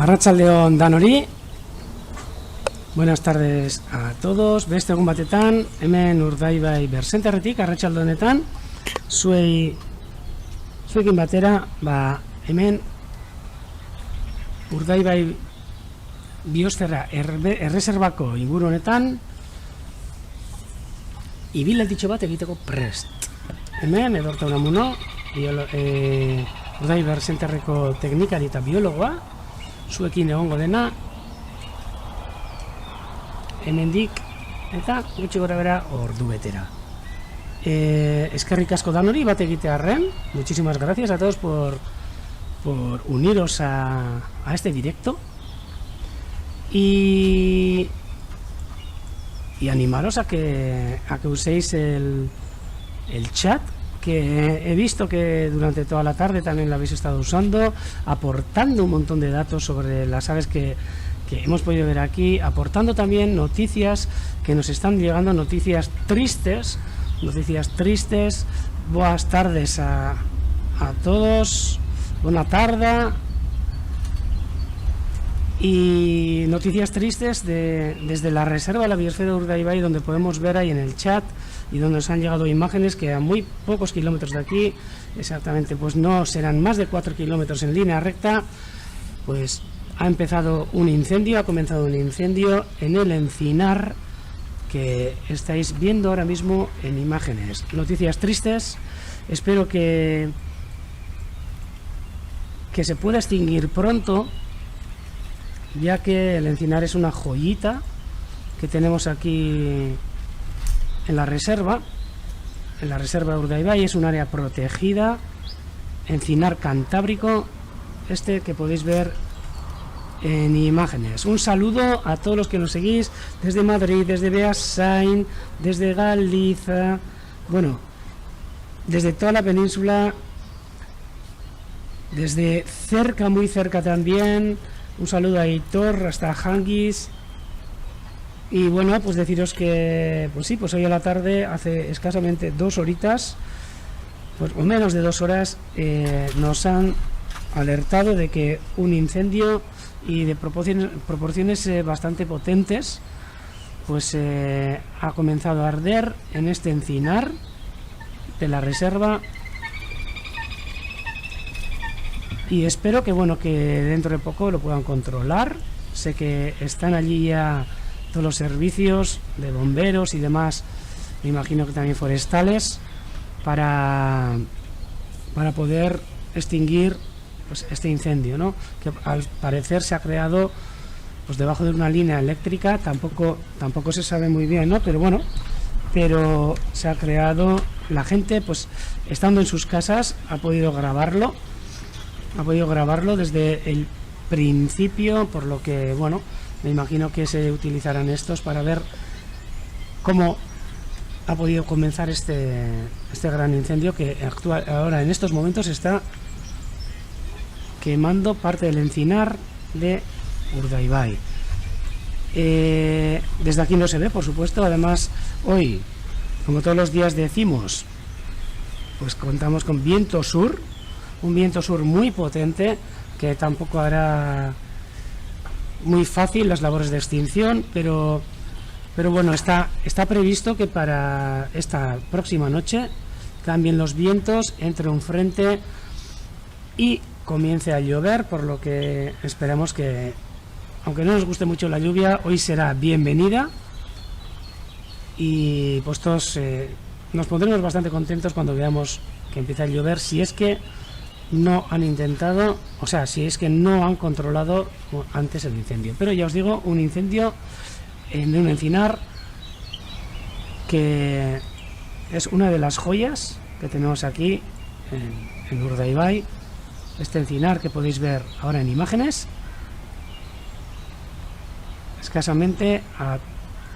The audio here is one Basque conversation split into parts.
Arratsaldeon danori. Buenas tardes a todos. Beste egun batetan, hemen Urdaibai Bersenterretik arratsalde honetan zuekin batera, hemen Urdaibai Biosfera erreserbako inguru honetan ibilaltitxo bat egiteko prest. Hemen edorta unamuno, Urdaibai Bersenterreko teknikari eta biologoa, zuekin egongo dena hemendik eta gutxi gora bera ordu betera. Eskerrik asko danori bat egitearren. Muchísimas gracias a todos por uniros a este directo y animaros a que uséis el chat, que he visto que durante toda la tarde también lo habéis estado usando, aportando un montón de datos sobre las aves que hemos podido ver aquí, aportando también noticias que nos están llegando, noticias tristes. Buenas tardes a todos, buena tarde. Y noticias tristes desde la reserva de la biosfera de Urdaibai, donde podemos ver ahí en el chat y donde nos han llegado imágenes que a muy pocos kilómetros de aquí, exactamente, pues no serán más de 4 kilómetros en línea recta, pues ha comenzado un incendio en el encinar que estáis viendo ahora mismo en imágenes. Noticias tristes. Espero que se pueda extinguir pronto, ya que el encinar es una joyita que tenemos aquí en la reserva de Urdaibai. Es un área protegida, encinar cantábrico, que podéis ver en imágenes. Un saludo a todos los que nos seguís desde Madrid, desde Beasain, desde Galiza, bueno, desde toda la península, desde cerca, muy cerca también. Un saludo a Hitor, hasta Hangis. Y bueno, pues deciros que, pues sí, pues hoy a la tarde, hace escasamente 2 horitas, pues, o menos de 2 horas, nos han alertado de que un incendio y de proporciones bastante potentes, pues ha comenzado a arder en este encinar de la reserva. Y espero que dentro de poco lo puedan controlar. Sé que están allí ya todos los servicios de bomberos y demás, me imagino que también forestales, para poder extinguir pues este incendio, ¿no? Que al parecer se ha creado pues debajo de una línea eléctrica. Tampoco se sabe muy bien, ¿no? Pero se ha creado. La gente, pues estando en sus casas, ha podido grabarlo desde el principio, por lo que, bueno, me imagino que se utilizarán estos para ver cómo ha podido comenzar este gran incendio que ahora en estos momentos está quemando parte del encinar de Urdaibai. Desde aquí no se ve, por supuesto. Además, hoy, como todos los días decimos, pues contamos con viento sur, un viento sur muy potente, que tampoco hará muy fácil las labores de extinción, pero bueno, está previsto que para esta próxima noche cambien los vientos, entre un frente y comience a llover, por lo que esperamos que, aunque no nos guste mucho la lluvia, hoy será bienvenida. Y pues todos nos pondremos bastante contentos cuando veamos que empieza a llover, si es que no han intentado, o sea, si es que no han controlado antes el incendio. Pero ya os digo, un incendio en un encinar que es una de las joyas que tenemos aquí en Urdaibai. Este encinar que podéis ver ahora en imágenes, escasamente a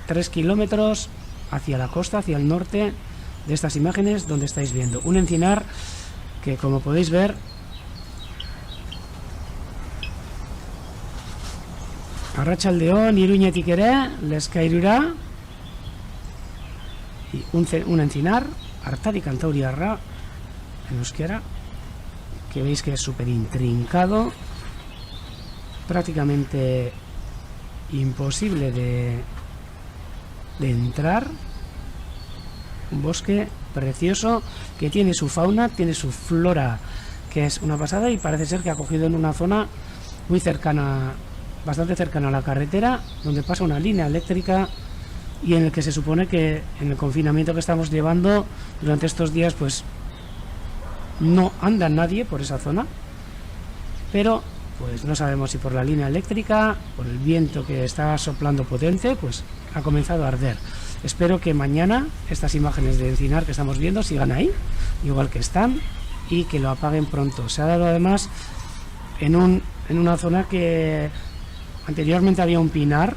3 kilómetros hacia la costa, hacia el norte de estas imágenes donde estáis viendo. Un encinar que, como podéis ver, arratsaldeon Iruñetik ere leskairura, y un encinar Artadi Cantauriarra en euskera, que veis que es súper intrincado, prácticamente imposible de entrar. Un bosque precioso que tiene su fauna, tiene su flora, que es una pasada, y parece ser que ha cogido en una zona muy cercana, bastante cercana a la carretera, donde pasa una línea eléctrica, y en el que se supone que en el confinamiento que estamos llevando durante estos días pues no anda nadie por esa zona, pero pues no sabemos si por la línea eléctrica, por el viento que está soplando potente, pues ha comenzado a arder. Espero que mañana estas imágenes de encinar que estamos viendo sigan ahí, igual que están, y que lo apaguen pronto. Se ha dado además en una zona que anteriormente había un pinar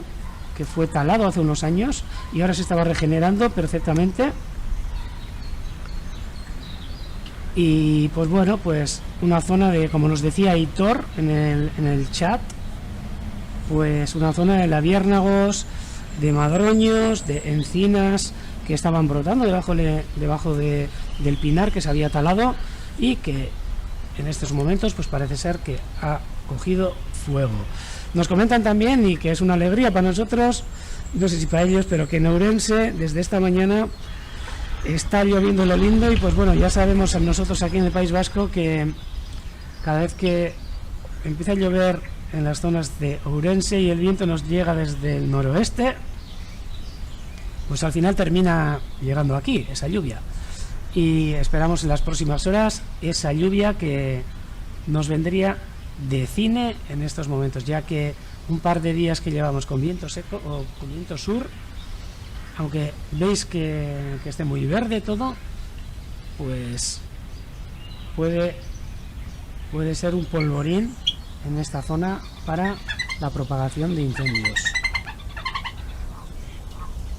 que fue talado hace unos años y ahora se estaba regenerando perfectamente. Y pues bueno, pues una zona de, como nos decía Hitor en el chat, pues una zona de labiérnagos, de madroños, de encinas que estaban brotando debajo del pinar que se había talado, y que en estos momentos pues parece ser que ha cogido fuego. Nos comentan también, y que es una alegría para nosotros, no sé si para ellos, pero que en Ourense desde esta mañana está lloviendo lo lindo. Y pues bueno, ya sabemos nosotros aquí en el País Vasco que cada vez que empieza a llover en las zonas de Ourense y el viento nos llega desde el noroeste, pues al final termina llegando aquí esa lluvia, y esperamos en las próximas horas esa lluvia que nos vendría de cine en estos momentos, ya que un par de días que llevamos con viento seco o con viento sur, aunque veis que esté muy verde todo, pues puede ser un polvorín en esta zona para la propagación de incendios.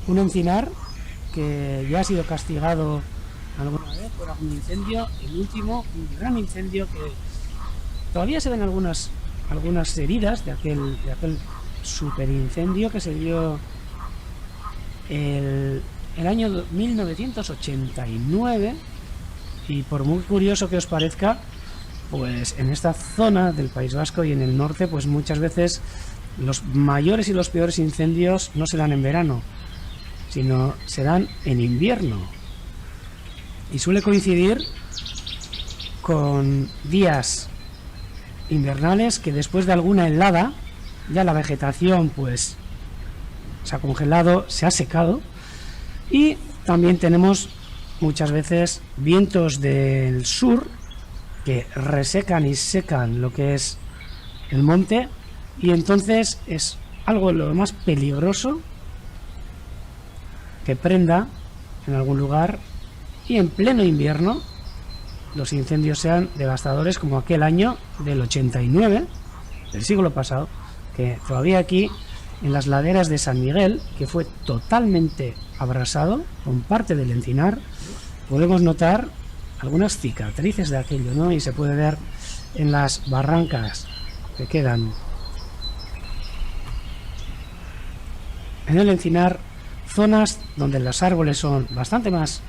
Un encinar que ya ha sido castigado alguna vez por algún incendio, el último, un gran incendio que todavía se ven algunas heridas de aquel super incendio que se dio el año 1989, y por muy curioso que os parezca, pues en esta zona del País Vasco y en el norte, pues muchas veces los mayores y los peores incendios no se dan en verano, sino se dan en invierno, y suele coincidir con días invernales que después de alguna helada ya la vegetación pues se ha congelado, se ha secado, y también tenemos muchas veces vientos del sur que resecan y secan lo que es el monte, y entonces es algo de lo más peligroso que prenda en algún lugar y en pleno invierno los incendios sean devastadores, como aquel año del 89 del siglo pasado, que todavía aquí en las laderas de San Miguel, que fue totalmente abrasado con parte del encinar, podemos notar algunas cicatrices de aquello, ¿no? Y se puede ver en las barrancas que quedan en el encinar, zonas donde los árboles son bastante más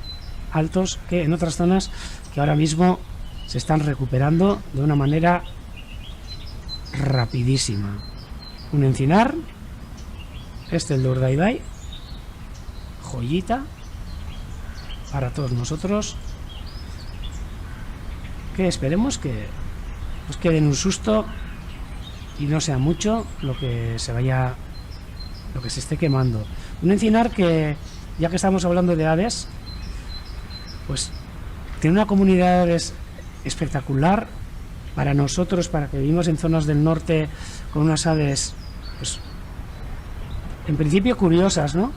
altos que en otras zonas que ahora mismo se están recuperando de una manera rapidísima. Un encinar, el de Urdaibai, joyita para todos nosotros, que esperemos que os quede en un susto y no sea mucho lo que se esté quemando. Un encinar que, ya que estamos hablando de aves, pues tiene una comunidad de aves espectacular para nosotros, para que vivimos en zonas del norte con unas aves, pues en principio curiosas, ¿no?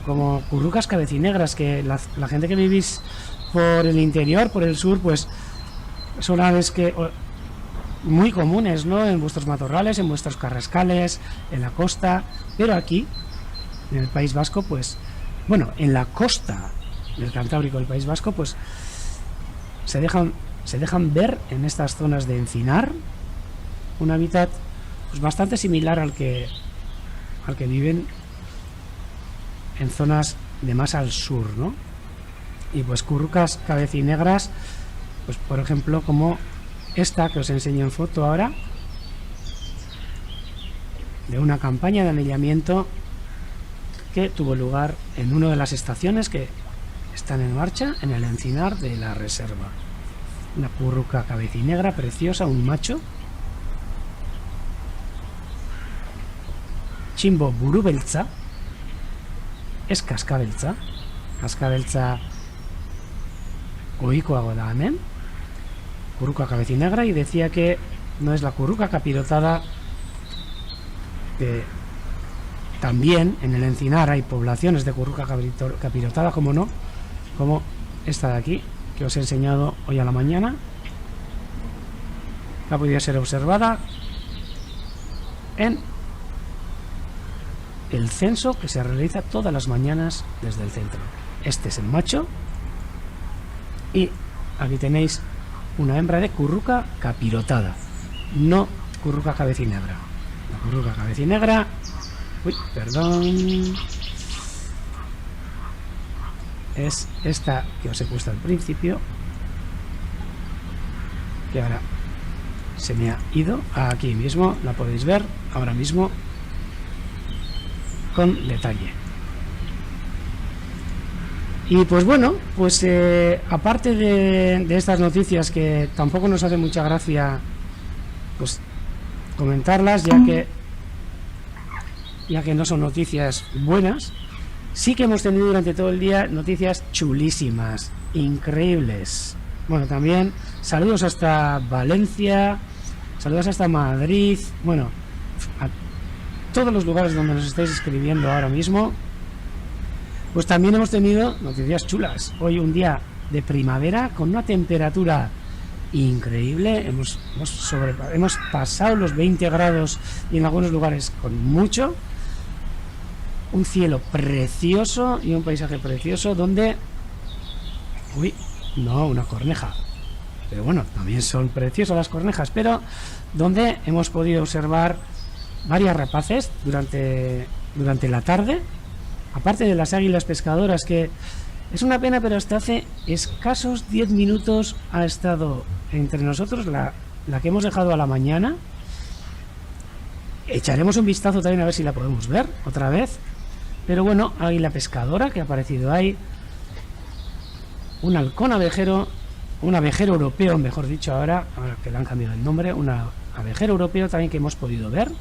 Como currucas cabecinegras, que la gente que vivís por el interior, por el sur, pues son aves que muy comunes, ¿no? En vuestros matorrales, en vuestros carrascales, en la costa, pero aquí en el País Vasco, pues bueno, en la costa del Cantábrico del País Vasco, pues se dejan ver en estas zonas de encinar un hábitat pues bastante similar al que viven en zonas de más al sur, ¿no? Y pues currucas cabecinegras, pues por ejemplo como esta que os enseño en foto ahora, de una campaña de anillamiento que tuvo lugar en una de las estaciones que están en marcha en el encinar de la reserva. Una curruca cabecinegra preciosa, un macho. Txinbo burubeltza. Es kaskabeltza. Kaskabeltza ohikoago da hemen. Curruca cabecinegra, y decía que no es la curruca capirotada, que también en el encinar hay poblaciones de curruca capirotada, como no, como esta de aquí, que os he enseñado hoy a la mañana. Ha podido ser observada en el censo que se realiza todas las mañanas desde el centro. Este es el macho, y aquí tenéis una hembra de curruca capirotada, no curruca cabecinegra. La curruca cabecinegra, uy, perdón, es esta que os he puesto al principio, que ahora se me ha ido. Aquí mismo la podéis ver ahora mismo con detalle. Y pues bueno, pues aparte de estas noticias, que tampoco nos hace mucha gracia pues comentarlas, ya que no son noticias buenas, sí que hemos tenido durante todo el día noticias chulísimas, increíbles. Bueno, también saludos hasta Valencia, saludos hasta Madrid, bueno, a todos los lugares donde nos estáis escribiendo ahora mismo. Pues también hemos tenido noticias chulas. Hoy un día de primavera con una temperatura increíble. Hemos pasado los 20 grados y en algunos lugares con mucho. Un cielo precioso y un paisaje precioso donde... Uy, no, una corneja. Pero bueno, también son preciosas las cornejas, pero donde hemos podido observar varias rapaces durante la tarde. Aparte de las águilas pescadoras, que es una pena, pero hasta hace escasos 10 minutos ha estado entre nosotros la que hemos dejado a la mañana. Echaremos un vistazo también a ver si la podemos ver otra vez. Pero bueno, águila pescadora que ha aparecido ahí. Un halcón abejero, un abejero europeo, mejor dicho, ahora que le han cambiado el nombre, un abejero europeo también que hemos podido ver,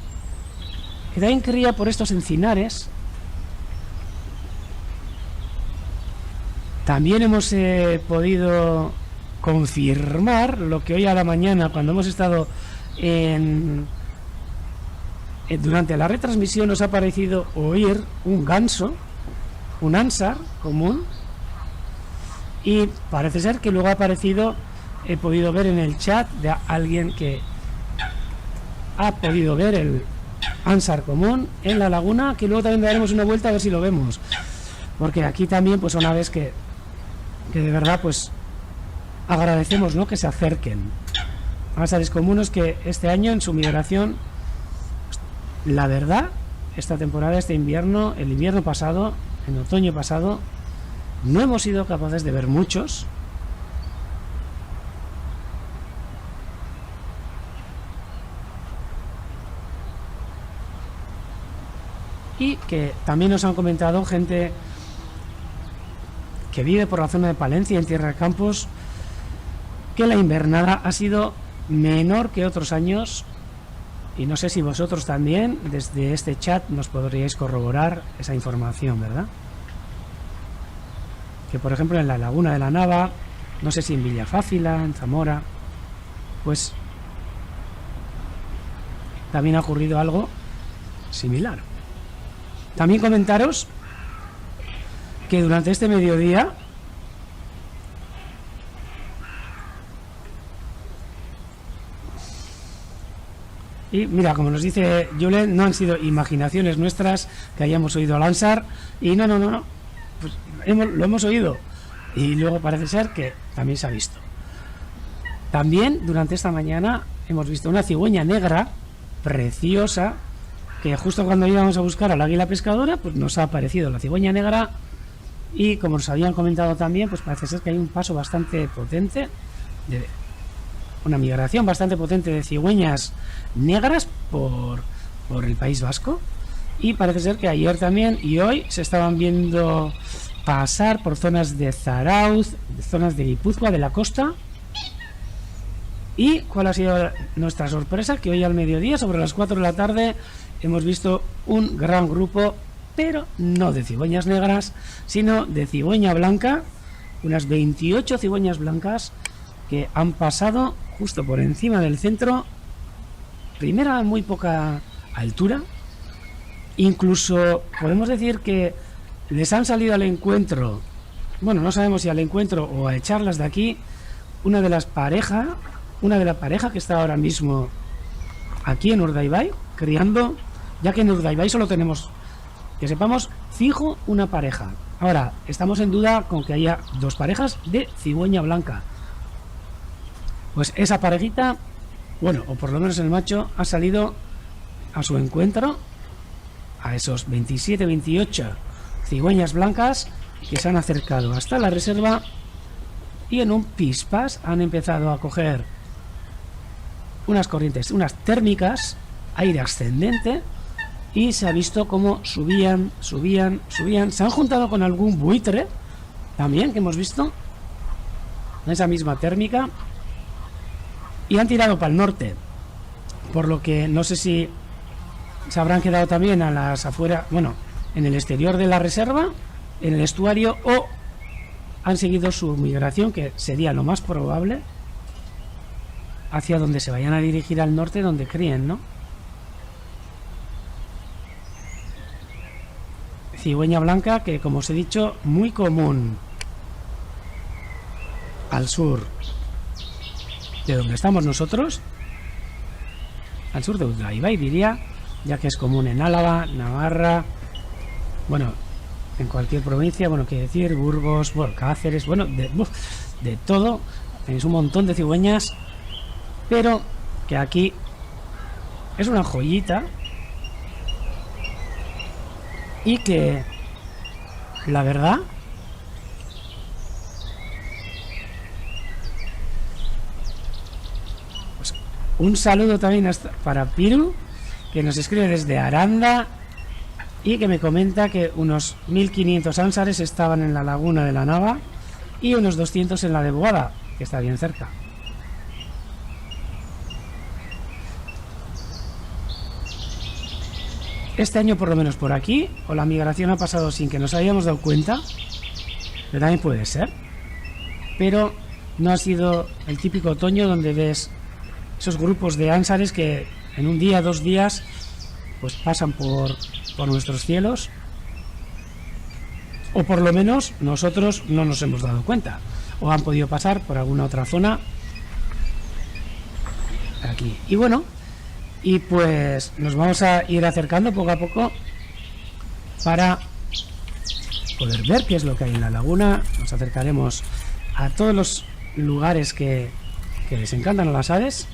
que también cría por estos encinares. También hemos podido confirmar lo que hoy a la mañana, cuando hemos estado durante la retransmisión, nos ha parecido oír un ganso, un ánsar común, y parece ser que luego ha aparecido, he podido ver en el chat de alguien que ha podido ver el ánsar común en la laguna, que luego también daremos una vuelta a ver si lo vemos, porque aquí también pues una vez que de verdad pues agradecemos, ¿no?, que se acerquen a ánsares comunes, que este año en su migración, la verdad, esta temporada, este invierno, el invierno pasado, en otoño pasado, no hemos sido capaces de ver muchos. Y que también nos han comentado gente que vive por la zona de Palencia, en Tierra de Campos, que la invernada ha sido menor que otros años, y no sé si vosotros también desde este chat nos podríais corroborar esa información, ¿verdad? Que por ejemplo en la Laguna de la Nava, no sé si en Villafácila, en Zamora, pues también ha ocurrido algo similar. También comentaros que durante este mediodía y mira, como nos dice Julen, no han sido imaginaciones nuestras que hayamos oído al ánsar, y no, pues lo hemos oído, y luego parece ser que también se ha visto. También durante esta mañana hemos visto una cigüeña negra preciosa, que justo cuando íbamos a buscar al águila pescadora, pues nos ha aparecido la cigüeña negra. Y como nos habían comentado también, pues parece ser que hay un paso bastante potente, una migración bastante potente de cigüeñas negras por por el País Vasco, y parece ser que ayer también y hoy se estaban viendo pasar por zonas de Zarauz, zonas de Guipúzcoa, de la costa. ¿Y cuál ha sido nuestra sorpresa? Que hoy al mediodía, sobre las 4 de la tarde, hemos visto un gran grupo, pero no de cigüeñas negras, sino de cigüeña blanca, unas 28 cigüeñas blancas que han pasado justo por encima del centro, primero a muy poca altura, incluso podemos decir que les han salido al encuentro, bueno, no sabemos si al encuentro o a echarlas de aquí, una de la pareja que está ahora mismo aquí en Urdaibai criando, ya que en Urdaibai solo tenemos, que sepamos, fijo una pareja. Ahora, estamos en duda con que haya 2 parejas de cigüeña blanca. Pues esa parejita, bueno, o por lo menos el macho, ha salido a su encuentro, a esos 27, 28 cigüeñas blancas que se han acercado hasta la reserva, y en un pispás han empezado a coger unas corrientes, unas térmicas, aire ascendente, y se ha visto cómo subían, se han juntado con algún buitre también que hemos visto en esa misma térmica, y han tirado para el norte, por lo que no sé si se habrán quedado también a las afueras, bueno, en el exterior de la reserva, en el estuario, o han seguido su migración, que sería lo más probable, hacia donde se vayan a dirigir al norte, donde críen, ¿no? Cigüeña blanca que, como os he dicho, muy común al sur de donde estamos nosotros, al sur de Urdaibai diría, ya que es común en Álava, Navarra, bueno, en cualquier provincia, bueno, quiere decir, Burgos, bueno, Cáceres, bueno, de todo, tenéis un montón de cigüeñas, pero que aquí es una joyita, y que la verdad pues un saludo también hasta para Piru, que nos escribe desde Aranda y que me comenta que unos 1500 ánsares estaban en la laguna de la Nava y unos 200 en la de Boada, que está bien cerca. Este año, por lo menos por aquí, o la migración ha pasado sin que nos hayamos dado cuenta, que también puede ser, pero no ha sido el típico otoño donde ves esos grupos de ánsares que en un día, 2 días, pues pasan por nuestros cielos, o por lo menos nosotros no nos hemos dado cuenta, o han podido pasar por alguna otra zona aquí. Y bueno, y pues nos vamos a ir acercando poco a poco para poder ver qué es lo que hay en la laguna. Nos acercaremos a todos los lugares que les encantan a las aves,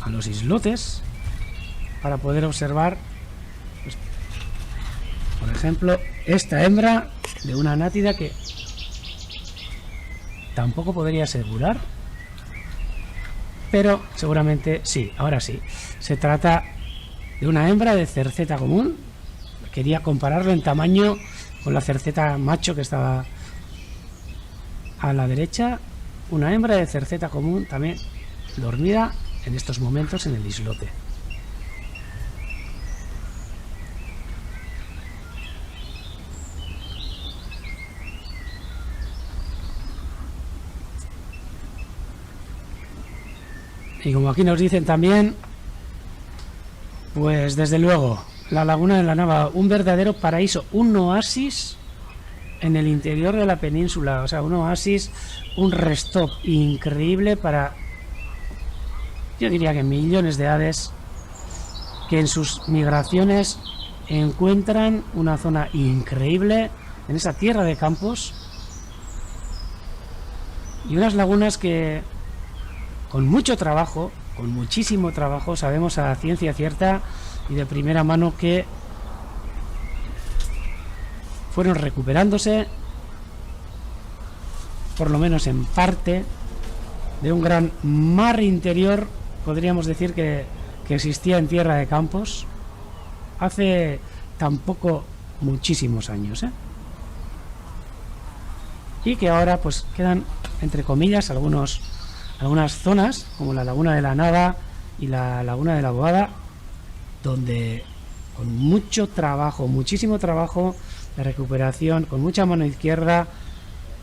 a los islotes, para poder observar, pues, por ejemplo, esta hembra de una nátida que tampoco podría asegurar, pero seguramente sí, ahora sí. Se trata de una hembra de cerceta común. Quería compararlo en tamaño con la cerceta macho que estaba a la derecha. Una hembra de cerceta común también dormida en estos momentos en el islote. Y como aquí nos dicen también, pues desde luego, la laguna de la Nava, un verdadero paraíso, un oasis en el interior de la península, o sea, un oasis, un restop increíble para, yo diría que millones de aves que en sus migraciones encuentran una zona increíble en esa tierra de campos y unas lagunas que con mucho trabajo, con muchísimo trabajo, sabemos a ciencia cierta y de primera mano que fueron recuperándose, por lo menos en parte, de un gran mar interior podríamos decir que existía en Tierra de Campos hace tampoco muchísimos años, ¿eh? Y que ahora pues quedan, entre comillas, algunas zonas, como la Laguna de la Nava y la Laguna de la Boada, donde con mucho trabajo, muchísimo trabajo de recuperación, con mucha mano izquierda,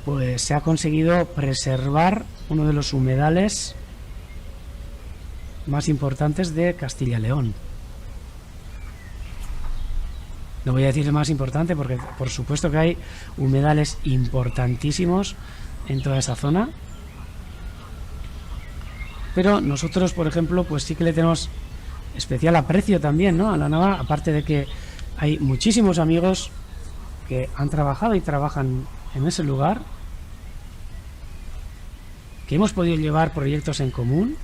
pues se ha conseguido preservar uno de los humedales más importantes de Castilla y León. No voy a decir el más importante porque por supuesto que hay humedales importantísimos en toda esa zona, pero nosotros, por ejemplo, pues sí que le tenemos especial aprecio también, ¿no?, a la Nava, aparte de que hay muchísimos amigos que han trabajado y trabajan en ese lugar, que hemos podido llevar proyectos en común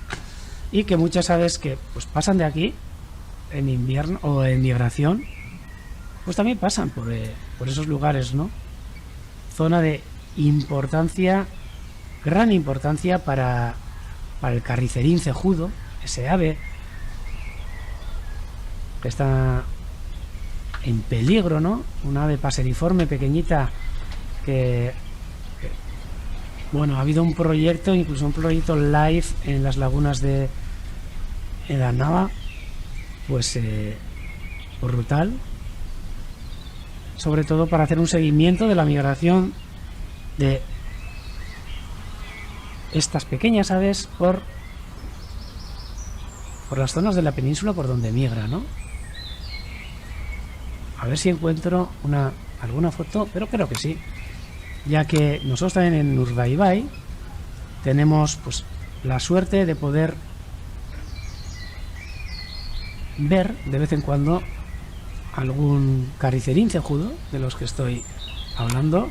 y que muchas aves que pues pasan de aquí en invierno o en migración, pues también pasan por esos lugares, ¿no? Zona de importancia, gran importancia para el carricerín cejudo, ese ave que está en peligro, ¿no? Una ave paseriforme pequeñita que bueno, ha habido un proyecto, incluso un proyecto live en las lagunas de la Nava, pues brutal, sobre todo para hacer un seguimiento de la migración de estas pequeñas aves por las zonas de la península por donde migra, ¿no? A ver si encuentro alguna foto, pero creo que sí, ya que nosotros también en Urdaibai tenemos pues la suerte de poder ver de vez en cuando algún carricerín cejudo de los que estoy hablando.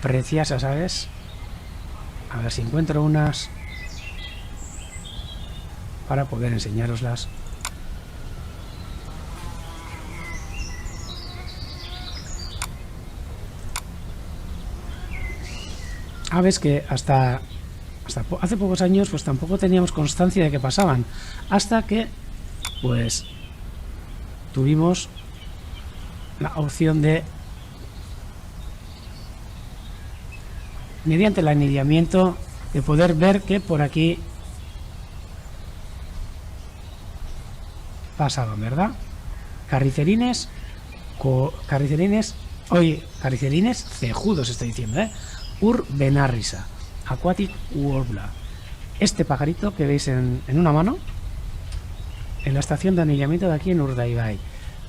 Preciosas aves. A ver si encuentro unas para poder enseñároslas. Aves que hasta hace pocos años pues tampoco teníamos constancia de que pasaban, hasta que pues tuvimos la opción de, mediante el anillamiento, de poder ver que por aquí pasaban, ¿verdad? Carricerines cejudos, estoy diciendo, Urbenarrisa, Aquatic Warbler. Este pajarito que veis en una mano, en la estación de anillamiento de aquí en Urdaibai,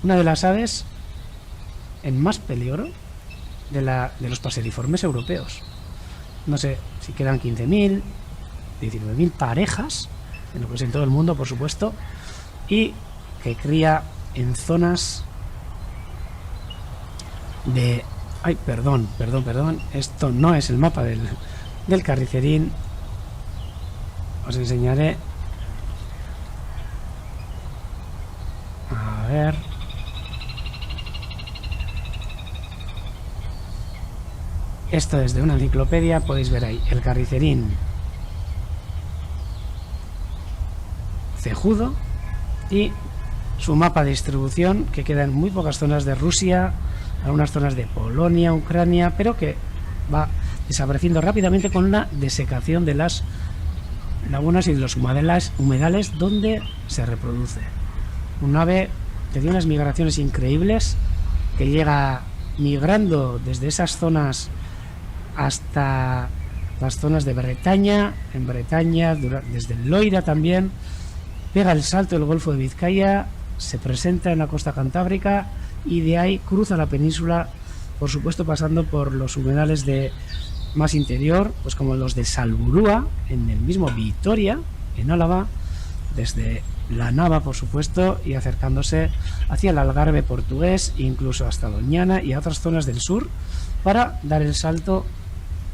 una de las aves en más peligro de los paseriformes europeos. No sé si quedan 15.000, 19.000 parejas, en lo que es en todo el mundo, por supuesto, y que cría en zonas de... Ay, perdón, esto no es el mapa del carricerín. Os enseñaré. A ver. Esto es de una enciclopedia, podéis ver ahí el carricerín cejudo y su mapa de distribución, que queda en muy pocas zonas de Rusia, algunas zonas de Polonia, Ucrania, pero que va desapareciendo rápidamente con la desecación de las lagunas y de los humedales donde se reproduce. Un ave que tiene unas migraciones increíbles, que llega migrando desde esas zonas hasta las zonas de Bretaña, en Bretaña, desde el Loira también, pega el salto del Golfo de Vizcaya, se presenta en la costa cantábrica y de ahí cruza la península, por supuesto pasando por los humedales de más interior, pues como los de Salburúa, en el mismo Vitoria, en Álava, desde la Nava, por supuesto, y acercándose hacia el Algarve portugués, incluso hasta Doñana y a otras zonas del sur, para dar el salto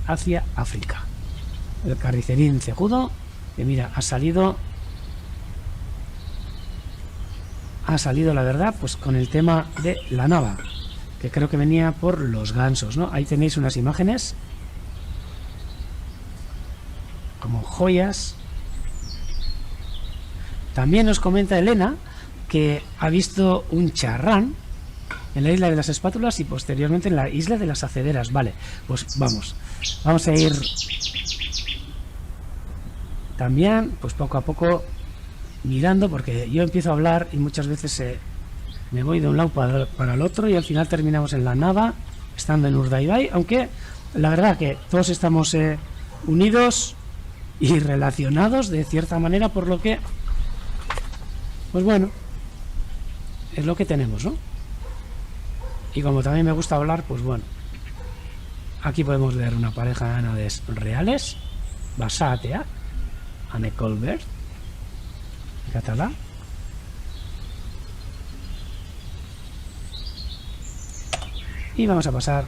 hacia África. El carricerín cejudo, que mira, ha salido la verdad, pues con el tema de la Nava, que creo que venía por los gansos, ¿no? Ahí tenéis unas imágenes como joyas También nos comenta Elena que ha visto un charrán en la isla de las espátulas y posteriormente en la isla de las acederas. Vale, pues vamos a ir también, pues poco a poco mirando, porque yo empiezo a hablar y muchas veces me voy de un lado para el otro y al final terminamos en la nada, estando en Urdaibai, aunque la verdad que todos estamos unidos y relacionados de cierta manera, por lo que, pues bueno, es lo que tenemos, ¿no? Y como también me gusta hablar, pues bueno, aquí podemos ver una pareja de ánades reales, Basatea, Anne Colbert, catalán. Y vamos a pasar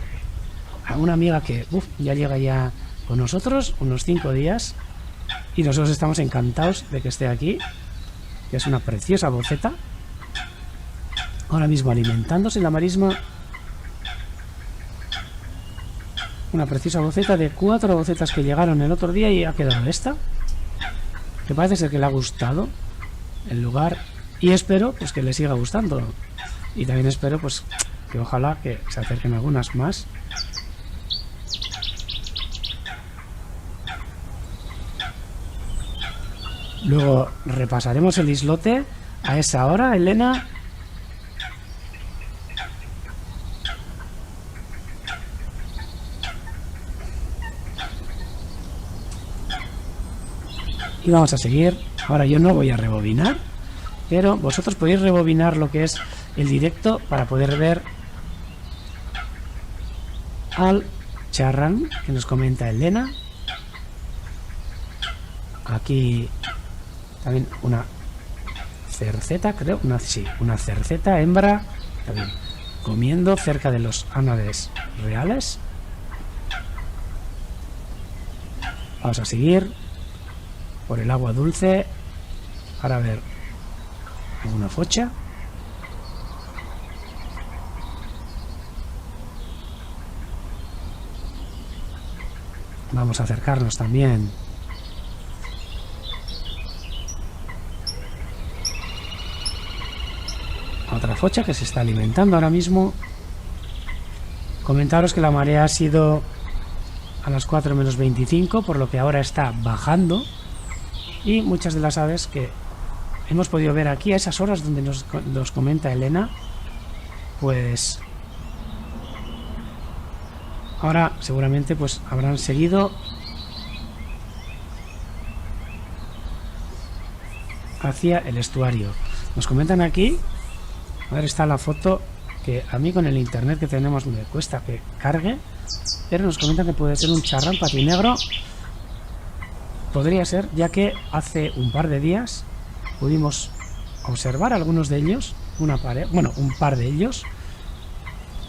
a una amiga que ya llega ya con nosotros, unos 5 días, y nosotros estamos encantados de que esté aquí, que es una preciosa boceta, ahora mismo alimentándose en la marisma. Una preciosa boceta de 4 bocetas que llegaron el otro día y ha quedado esta, que parece ser que le ha gustado el lugar, y espero pues que le siga gustando, y también espero pues que ojalá que se acerquen algunas más. Luego repasaremos el islote a esa hora, Elena. Y vamos a seguir. Ahora yo no voy a rebobinar, pero vosotros podéis rebobinar lo que es el directo para poder ver al charrán que nos comenta Elena. Aquí también una cerceta, creo, una cerceta hembra, también comiendo cerca de los ánades reales. Vamos a seguir por el agua dulce para ver alguna focha. Vamos a acercarnos también a otra focha que se está alimentando ahora mismo. Comentaros que la marea ha sido a las 4 menos 25, por lo que ahora está bajando, y muchas de las aves que hemos podido ver aquí a esas horas donde nos comenta Elena, pues ahora seguramente pues habrán seguido hacia el estuario. Nos comentan aquí, a ver, está la foto que a mí con el internet que tenemos me cuesta que cargue, pero nos comentan que puede ser un charrán patinegro. Podría ser, ya que hace un par de días pudimos observar algunos de ellos, un par de ellos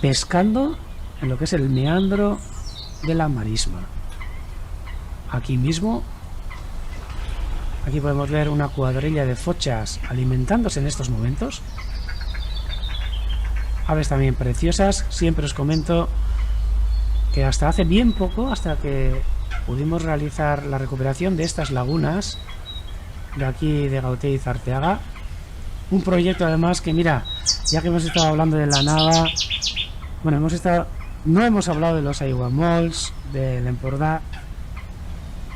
pescando en lo que es el meandro de la marisma. Aquí mismo, aquí podemos ver una cuadrilla de fochas alimentándose en estos momentos. Aves también preciosas. Siempre os comento que hasta hace bien poco, hasta que pudimos realizar la recuperación de estas lagunas de aquí de Gauteiz Arteaga, un proyecto además que, mira, ya que hemos estado hablando de la Nava, bueno, no hemos hablado de los Aiguamols, del Empordà,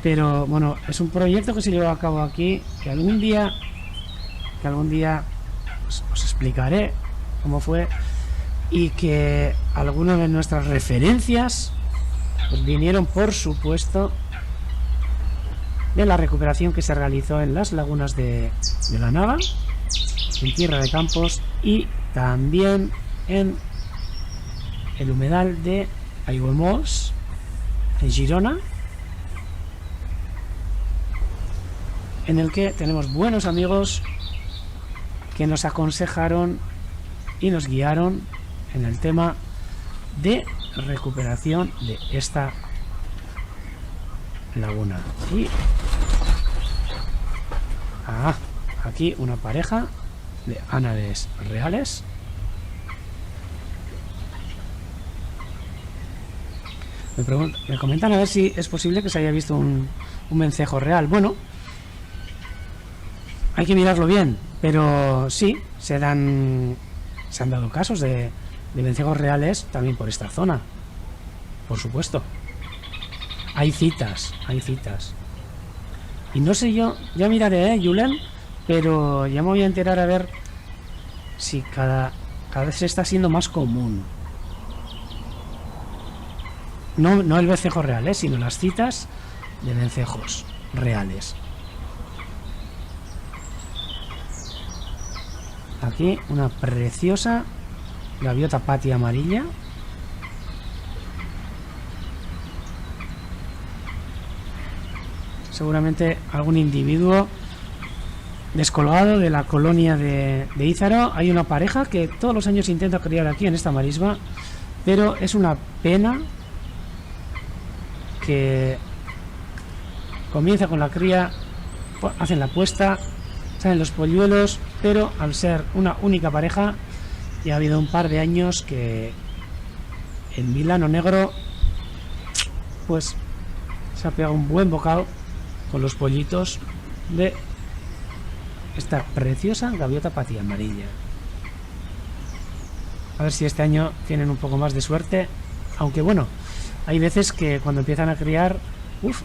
pero bueno, es un proyecto que se llevó a cabo aquí, que algún día os explicaré cómo fue, y que algunas de nuestras referencias pues vinieron, por supuesto, de la recuperación que se realizó en las lagunas de la Nava, en Tierra de Campos, y también en el humedal de Aiguamols, en Girona, en el que tenemos buenos amigos que nos aconsejaron y nos guiaron en el tema de recuperación de esta laguna. Y aquí una pareja de ánades reales. Me comentan a ver si es posible que se haya visto un vencejo real. Bueno, hay que mirarlo bien, pero sí, se han dado casos de vencejos reales también por esta zona, por supuesto. Hay citas, hay citas. Y no sé yo, ya miraré, Julen, pero ya me voy a enterar a ver si cada vez se está siendo más común. No el vencejo real, sino las citas de vencejos reales. Aquí una preciosa gaviota patia amarilla. Seguramente algún individuo descolgado de la colonia de Ízaro. Hay una pareja que todos los años intenta criar aquí en esta marisma, pero es una pena que comienza con la cría, hacen la puesta, salen los polluelos, pero al ser una única pareja, ya ha habido un par de años que el Milano negro pues se ha pegado un buen bocado con los pollitos de esta preciosa gaviota patia amarilla. A ver si este año tienen un poco más de suerte, aunque bueno, hay veces que cuando empiezan a criar,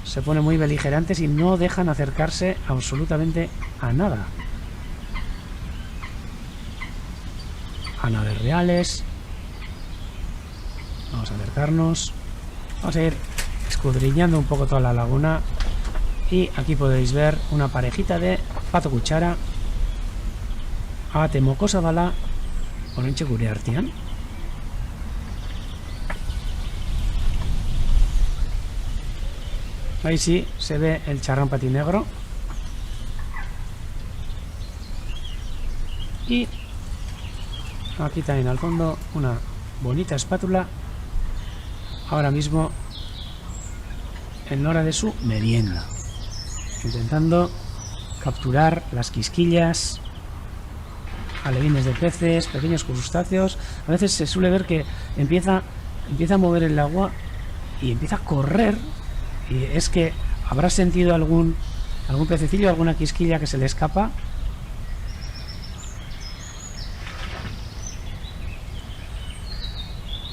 se ponen muy beligerantes y no dejan acercarse absolutamente a nada. A naves reales. Vamos a acercarnos. Vamos a ir escudriñando un poco toda la laguna. Y aquí podéis ver una parejita de pato cuchara. Atemocosa bala. Orenche curiartian. Ahí sí se ve el charrán patinegro. Y aquí también al fondo una bonita espátula. Ahora mismo en hora de su merienda. Intentando capturar las quisquillas, alevines de peces, pequeños crustáceos. A veces se suele ver que empieza a mover el agua y empieza a correr. Y es que habrá sentido algún pececillo, alguna quisquilla que se le escapa.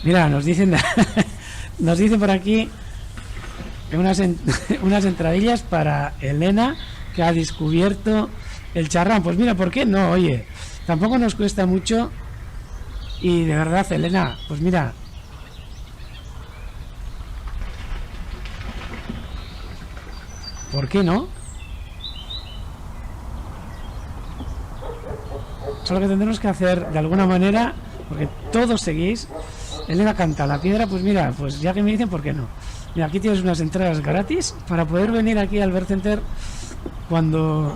Mira, nos dicen por aquí unas entradillas para Elena, que ha descubierto el charrán. Pues mira, ¿por qué no? Oye, tampoco nos cuesta mucho. Y de verdad, Elena, pues mira, ¿por qué no? Solo que tendremos que hacer de alguna manera, porque todos seguís. Elena canta la piedra, pues mira, pues ya que me dicen, ¿por qué no? Mira, aquí tienes unas entradas gratis para poder venir aquí al Bird Center cuando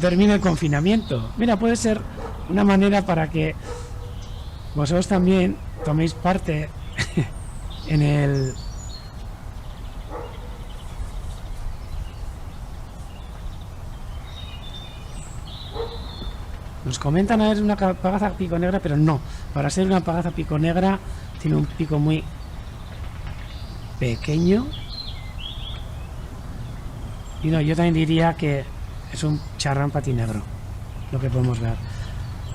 termine el confinamiento. Mira, puede ser una manera para que vosotros también toméis parte en el... Nos comentan a ver una pagaza pico negra, pero no. Para ser una pagaza pico negra tiene un pico muy pequeño. Y no, yo también diría que es un charrán patinegro, lo que podemos ver.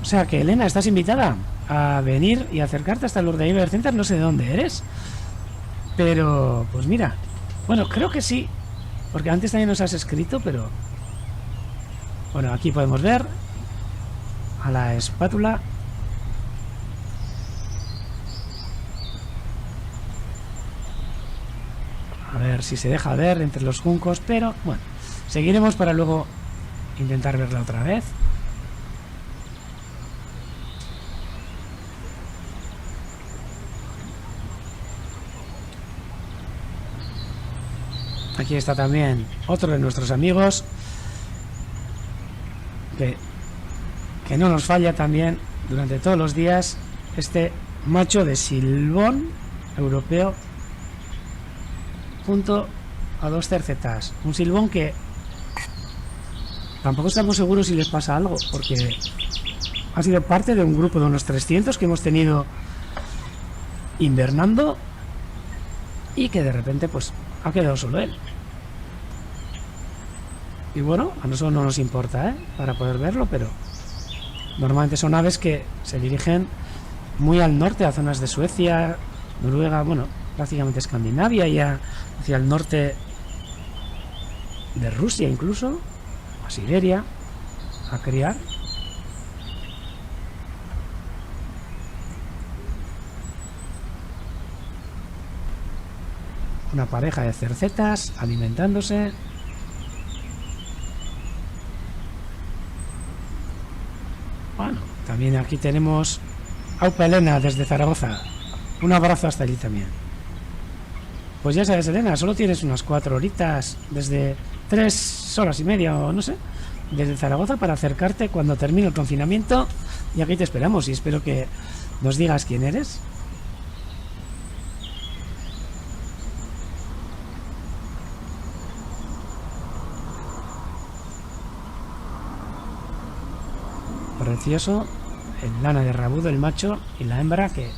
O sea que, Elena, estás invitada a venir y acercarte hasta el Urdaibai Bird Center. No sé de dónde eres, pero pues mira, bueno, creo que sí, porque antes también nos has escrito, pero bueno, aquí podemos ver a la espátula. A ver si se deja ver entre los juncos, pero bueno, seguiremos para luego intentar verla otra vez. Aquí está también otro de nuestros amigos que no nos falla también durante todos los días, este macho de silbón europeo junto a dos cercetas. Un silbón que tampoco estamos seguros si les pasa algo, porque ha sido parte de un grupo de unos 300 que hemos tenido invernando y que de repente pues ha quedado solo él. Y bueno, a nosotros no nos importa, para poder verlo, pero normalmente son aves que se dirigen muy al norte, a zonas de Suecia, Noruega, bueno, prácticamente Escandinavia, ya hacia el norte de Rusia incluso, a Siberia, a criar. Una pareja de cercetas alimentándose. Bueno, también aquí tenemos Aupa Elena desde Zaragoza. Un abrazo hasta allí también. Pues ya sabes, Elena, solo tienes unas 4 horitas, desde 3 horas y media o no sé, desde Zaragoza para acercarte cuando termine el confinamiento. Y aquí te esperamos y espero que nos digas quién eres. Precioso, el lana de rabudo, el macho, y la hembra que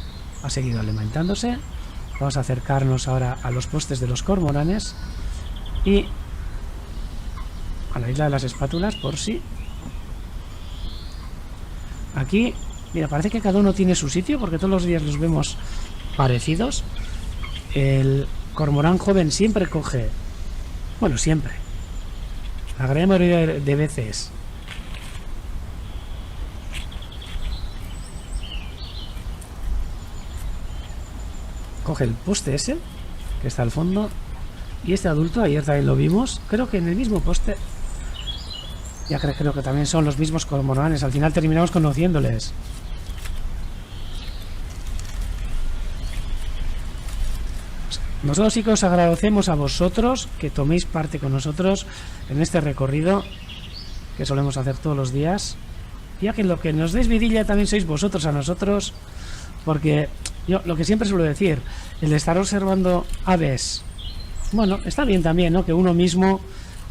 ha seguido alimentándose. Vamos a acercarnos ahora a los postes de los cormoranes y a la isla de las espátulas, por si. Aquí, mira, parece que cada uno tiene su sitio porque todos los días los vemos parecidos. El cormorán joven siempre coge, bueno, siempre, la gran mayoría de veces, coge el poste ese que está al fondo, y este adulto ayer también lo vimos, creo que en el mismo poste. Ya creo que también son los mismos cormoranes, al final terminamos conociéndoles. Nosotros sí que os agradecemos a vosotros que toméis parte con nosotros en este recorrido que solemos hacer todos los días, ya que lo que nos deis vidilla también sois vosotros a nosotros, porque yo lo que siempre suelo decir, el estar observando aves, bueno, está bien también, ¿no? Que uno mismo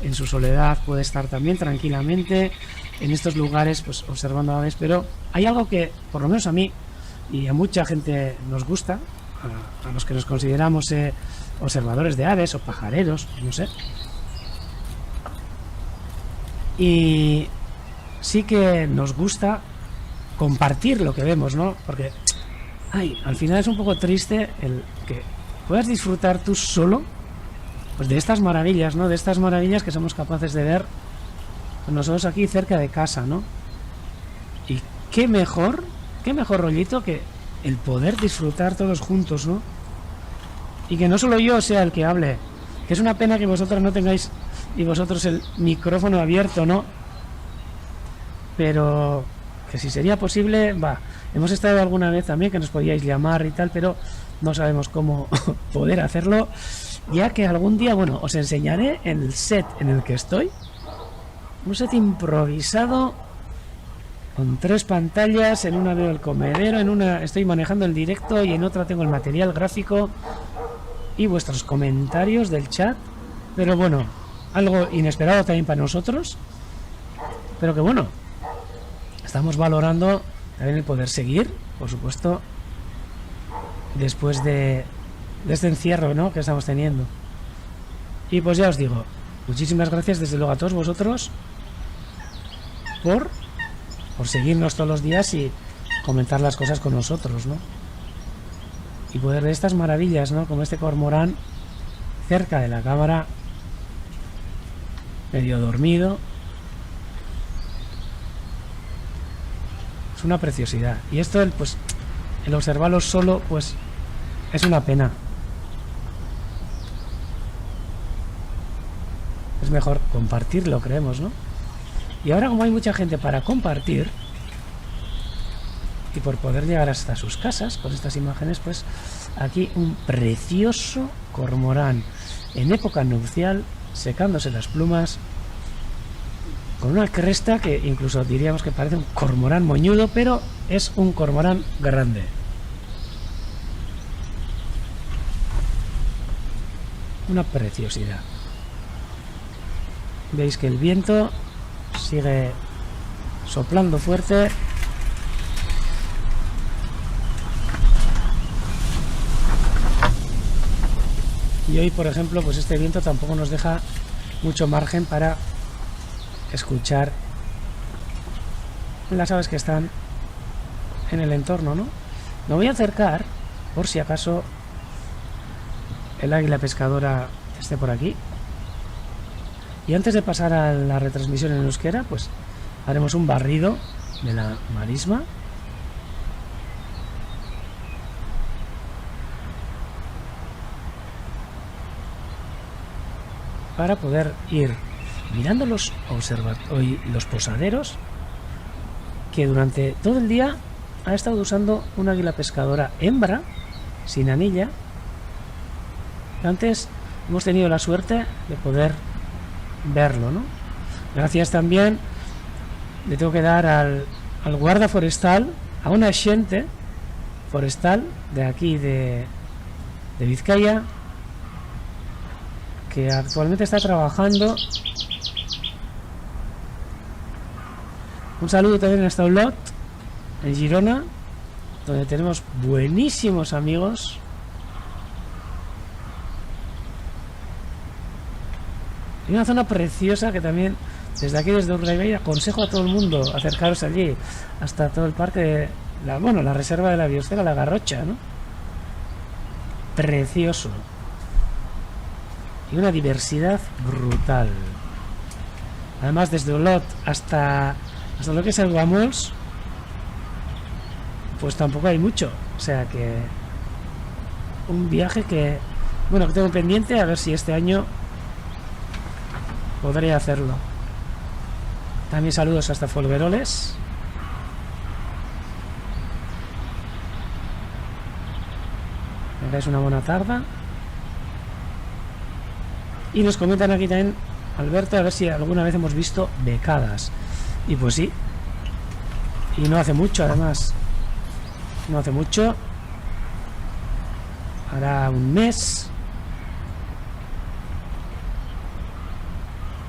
en su soledad puede estar también tranquilamente en estos lugares, pues observando aves, pero hay algo que por lo menos a mí y a mucha gente nos gusta, a los que nos consideramos observadores de aves o pajareros, no sé, y sí que nos gusta compartir lo que vemos, ¿no? Porque al final es un poco triste el que puedas disfrutar tú solo, pues, de estas maravillas, ¿no? De estas maravillas que somos capaces de ver nosotros aquí cerca de casa, ¿no? Y qué mejor rollito que el poder disfrutar todos juntos, ¿no? Y que no solo yo sea el que hable, que es una pena que vosotros no tengáis y vosotros el micrófono abierto, ¿no? Pero que si sería posible, hemos estado alguna vez también que nos podíais llamar y tal, pero no sabemos cómo poder hacerlo, ya que algún día, bueno, os enseñaré el set en el que estoy, un set improvisado con 3 pantallas. En una veo el comedero, en una estoy manejando el directo y en otra tengo el material gráfico y vuestros comentarios del chat, pero bueno, algo inesperado también para nosotros, pero que bueno, estamos valorando también el poder seguir, por supuesto, después de este encierro, ¿no?, que estamos teniendo. Y pues ya os digo, muchísimas gracias desde luego a todos vosotros por seguirnos todos los días y comentar las cosas con nosotros, ¿no? Y poder ver estas maravillas, ¿no? Como este cormorán cerca de la cámara, medio dormido. Es una preciosidad. Y esto, pues, el observarlo solo, pues, es una pena. Es mejor compartirlo, creemos, ¿no? Y ahora, como hay mucha gente para compartir y por poder llegar hasta sus casas con estas imágenes, pues aquí un precioso cormorán en época nupcial, secándose las plumas, con una cresta que incluso diríamos que parece un cormorán moñudo, pero es un cormorán grande. Una preciosidad. Veis que el viento sigue soplando fuerte. Y hoy, por ejemplo, pues este viento tampoco nos deja mucho margen para escuchar las aves que están en el entorno, ¿no? Me voy a acercar por si acaso el águila pescadora esté por aquí. Y antes de pasar a la retransmisión en euskera, pues haremos un barrido de la marisma. Para poder ir mirando los posaderos que durante todo el día ha estado usando un águila pescadora hembra, sin anilla. Antes hemos tenido la suerte de poder verlo, ¿no? Gracias también le tengo que dar al guarda forestal, a una xente forestal de aquí de Vizcaya, que actualmente está trabajando. Un saludo también a Staulot, en Girona, donde tenemos buenísimos amigos. Y una zona preciosa que también desde aquí, desde Urdaibai, aconsejo a todo el mundo acercaros allí, hasta todo el parque, la reserva de la biosfera, la Garrocha, ¿no? Precioso. Y una diversidad brutal. Además, desde Olot hasta lo que es el Guamols, pues tampoco hay mucho. O sea que un viaje que tengo pendiente, a ver si este año podré hacerlo. También saludos hasta Folgueroles. Tengáis una buena tarde. Y nos comentan aquí también, Alberto, a ver si alguna vez hemos visto becadas. Y pues sí. Y no hace mucho, además. No hace mucho. Hará un mes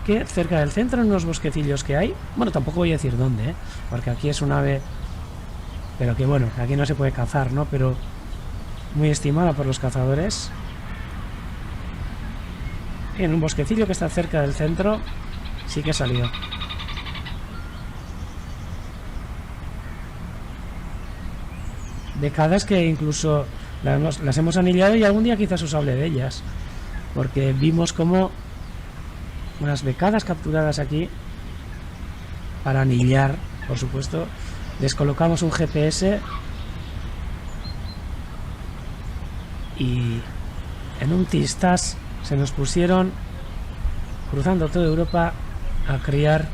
que cerca del centro, en unos bosquecillos que hay, tampoco voy a decir dónde, porque aquí es un ave, pero que aquí no se puede cazar, ¿no? Pero muy estimada por los cazadores. En un bosquecillo que está cerca del centro sí que salió. Becadas que incluso las hemos anillado, y algún día quizás os hable de ellas, porque vimos como unas becadas capturadas aquí para anillar, por supuesto. Les colocamos un GPS y en un tistas se nos pusieron cruzando toda Europa a criar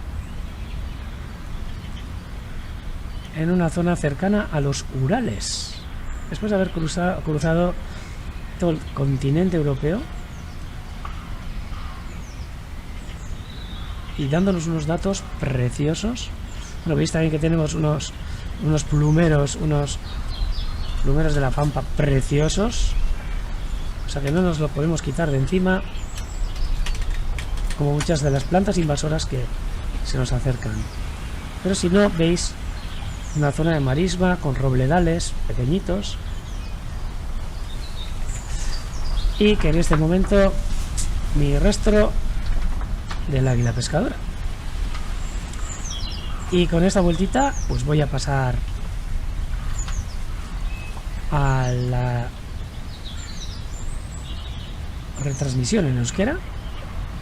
en una zona cercana a los Urales, después de haber cruzado todo el continente europeo y dándonos unos datos preciosos. Veis también que tenemos unos plumeros de la pampa preciosos, o sea que no nos lo podemos quitar de encima, como muchas de las plantas invasoras que se nos acercan. Pero si no, veis una zona de marisma con robledales pequeñitos, y que en este momento mi rastro del águila pescadora. Y con esta vueltita pues voy a pasar a la retransmisión en euskera.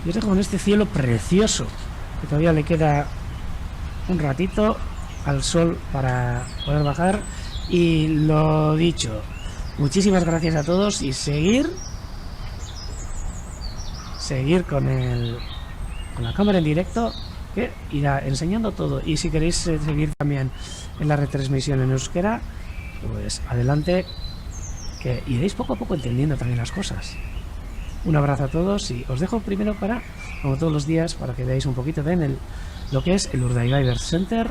Y os dejo con este cielo precioso, que todavía le queda un ratito al sol para poder bajar. Y lo dicho, muchísimas gracias a todos, y seguir con la cámara en directo, que irá enseñando todo. Y si queréis seguir también en la retransmisión en euskera, pues adelante, que iréis poco a poco entendiendo también las cosas. Un abrazo a todos, y os dejo primero como todos los días, para que veáis un poquito de lo que es el Urdaibai Bird Center,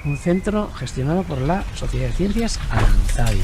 un centro gestionado por la Sociedad de Ciencias Aranzadi.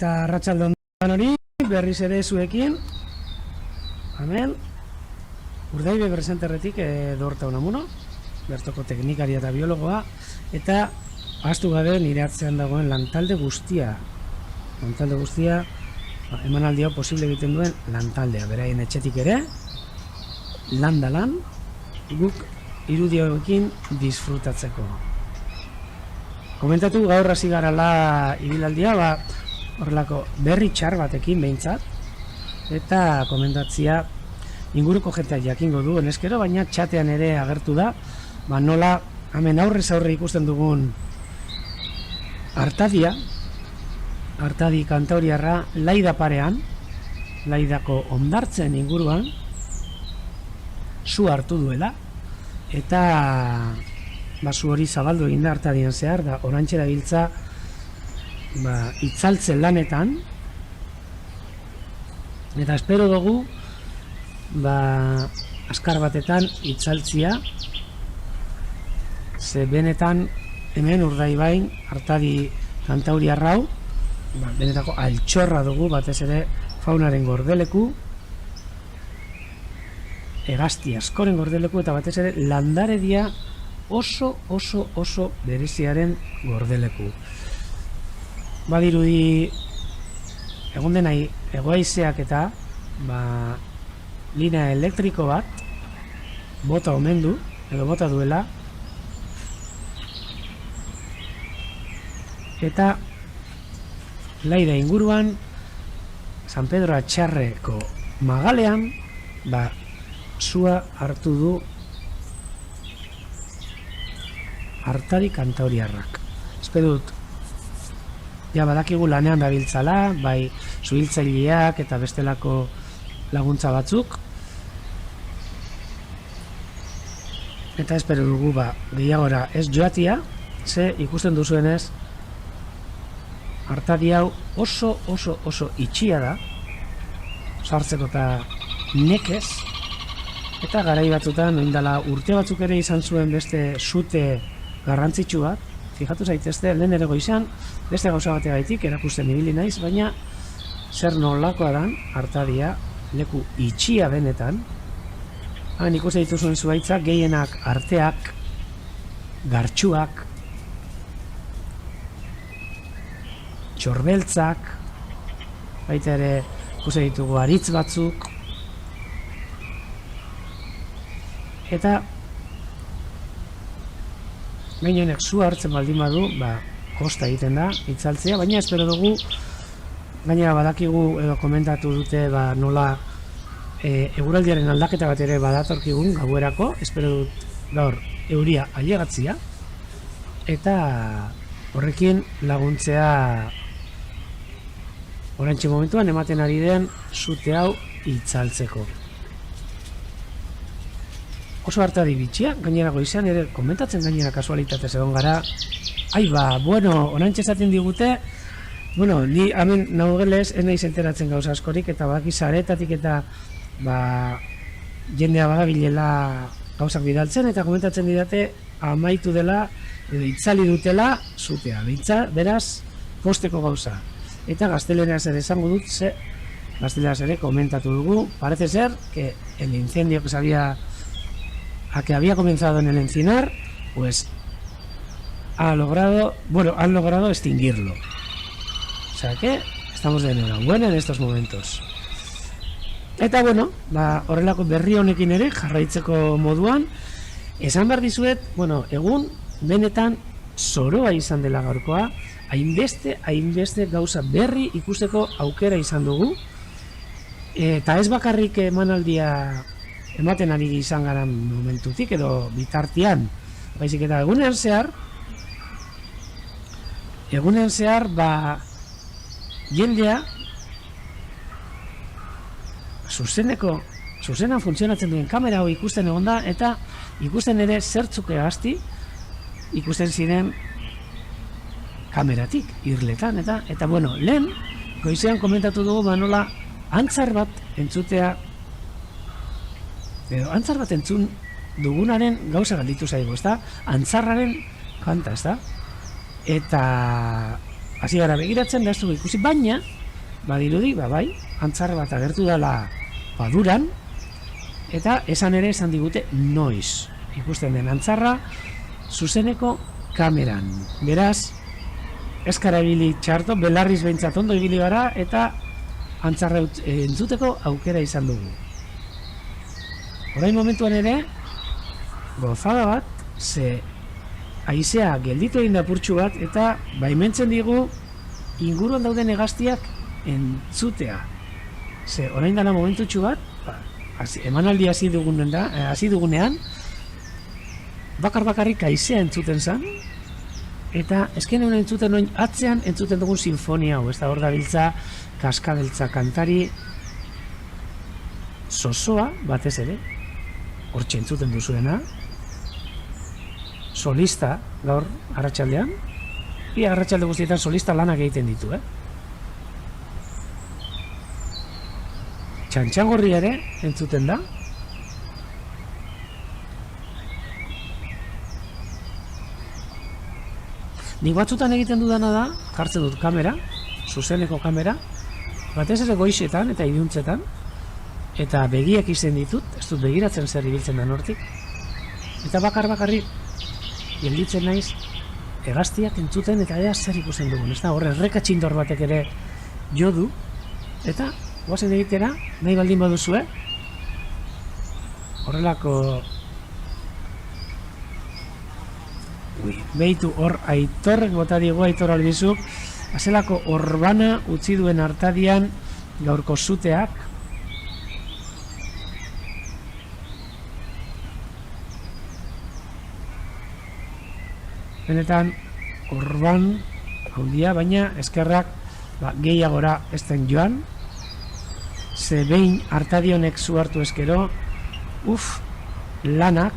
Eta arratsalde on hori, berriz ere zuekin, hemen, Urdaibe presenterretik Dorta Unamuno, bertoko teknikaria eta biologoa, eta ahaztu gabe nire atzean dagoen lantalde guztia. Lantalde guztia, emanaldi hau posible egiten duen lantaldea, beraien etxetik ere, landa lan, guk irudioekin disfrutatzeko. Komentatu gaur hasi garala ibilaldia, horrelako berri txar batekin behintzat, eta komentatzia inguruko jenteak jakingo du honezkero, baina txatean ere agertu da, nola hemen aurrez aurre ikusten dugun Artadi kantauriarra Laida parean, Laidako hondartzen inguruan, su hartu duela, eta su hori zabaldu egin da Artadian zehar, da orantxe dabiltza itzaltzen lanetan, eta espero dugu azkar batetan itzaltzia, ze benetan hemen Urdaibain Artadi kantauriarra hau, benetako altxorra dugu, batez ere faunaren gordeleku, hegazti askoren gordeleku, eta batez ere landaredia oso bereziaren gordeleku. Badirudi egun dena egoaizeak eta linea elektriko bat bota omen du, edo bota duela, eta Laida inguruan San Pedro Atxarreko magalean sua hartu du Artadi kantauriarrak. Espero dut badakigu lanean dabiltzala, bai suhiltzaileak eta bestelako laguntza batzuk, eta espero dugu gehiagora ez joatia, ze ikusten duzuenez Artadi hau oso itxia da, sartzeko eta nekez, eta garai batzutan, oindala urte batzuk ere izan zuen beste sute garrantzitsu bat, fijatu zaitezte, lehen ere goizan, beste gauza bateagaitik erakusten ibili naiz, baina zer nolakoa dan Artadia, leku itxia benetan. Hemen ikusten dituzuen zuaitzak, gehienak arteak, gartxuak, txorbeltzak, baita ere ikusten ditugu aritz batzuk, eta gehienek zu hartzen baldin badu, kosta egiten da itzaltzea, baina espero dugu, gainera badakigu edo komentatu dute nola eguraldiaren aldaketa bat ere badatorkigun gauerako, espero dut gaur euria ailegatzia, eta horrekin laguntzea orantxe momentuan ematen ari den sute hau itzaltzeko. Oso Artadi bitxia, gainera goizean ere komentatzen gainera kasualitatez egon gara. Orantxe esaten digute, ni hemen naugelez ez naiz enteratzen gauza askorik, eta badaki saretatik eta jendea badabilela gauzak bidaltzen, eta komentatzen didate amaitu dela, edo itzali dutela sutea, beraz posteko gauza. Eta gazteleraz ere esango dut, gazteleraz ere komentatu dugu, parece ser que el incendio que había comenzado en el Encinar, pues han logrado extinguirlo. O sea que estamos de enhorabuena en estos momentos. Eta horrelako berri honekin ere jarraitzeko moduan, esan behar dizuet, egun benetan zoroa izan dela gaurkoa, hainbeste gauza berri ikusteko aukera izan dugu, eta ez bakarrik emanaldia ematen ari izan gara momentutik edo bitartian, baizik eta egunean zehar jendea zuzenan funtzionatzen duen kamera hau ikusten egon da, eta ikusten ere zertzuk hegazti ikusten ziren kameratik, irletan, eta lehen goizean komentatu dugu nola antzar bat entzutea, edo antzar bat entzun dugunaren gauza galditu zaigu, ezta? Antzarraren kanta, ezta? Eta hasi gara begiratzen, da ez dugu ikusi, baina badirudi, bai, antzar bat agertu dela paduran, eta esan ere esan digute noiz ikusten den antzarra zuzeneko kameran. Beraz, ez gara ibili txarto, belarriz behintzat ondo ibili gara, eta antzarra entzuteko aukera izan dugu. Orain momentuan ere, gozada bat, ze haizea gelditu egin da purtsu bat, eta baimentzen digu inguruan dauden hegaztiak entzutea. Ze orain dela momentutxu bat, emanaldi hasi dugunean, bakarrik haizea entzuten zen, eta ezken egun entzuten oin atzean entzuten dugun sinfonia hau, ez da hor dabiltza kaskabeltza kantari zozoa batez ere, hortxe entzuten duzuena, solista gaur arratsaldean, ia arratsalde guztietan solista lanak egiten ditu, Txantxangorri ere entzuten da. Nik batzutan egiten dudana da, jartzen dut kamera, zuzeneko kamera, batez ere goixetan eta iluntzetan, eta begiak izen ditut, ez dut begiratzen zer ibiltzen da nortik, eta bakarrik gelditzen naiz hegaztiak entzuten eta ea zer ikusten dugun, ez da, horre erreka txindor batek ere jo du, eta guazen egitera, nahi baldin baduzue, horrelako behitu hor Aitorrek bota digu, Aitor Albizuk, azelako orbana utzi duen hartadian gaurko zuteak. Benetan orban handia, baina eskerrak gehiagora ez den joan, ze behin hartadionek zu hartu eskero, lanak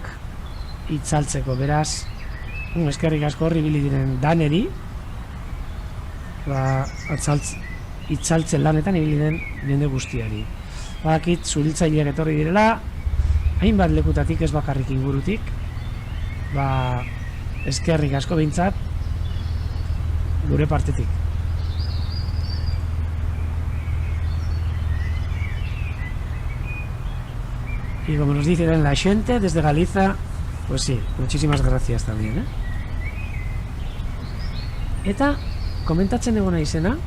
itzaltzeko, beraz, eskerrik asko horri bili diren daneri, itzaltzen lanetan ibili den jende guztiari. Badakit zuhiltzaileak etorri direla, hainbat lekutatik ez bakarrik ingurutik, eskerrik asko behintzat gure partetik. Y como nos dicen la gente desde Galiza, pues sí, muchísimas gracias también, Eta, komentatzen egona izena,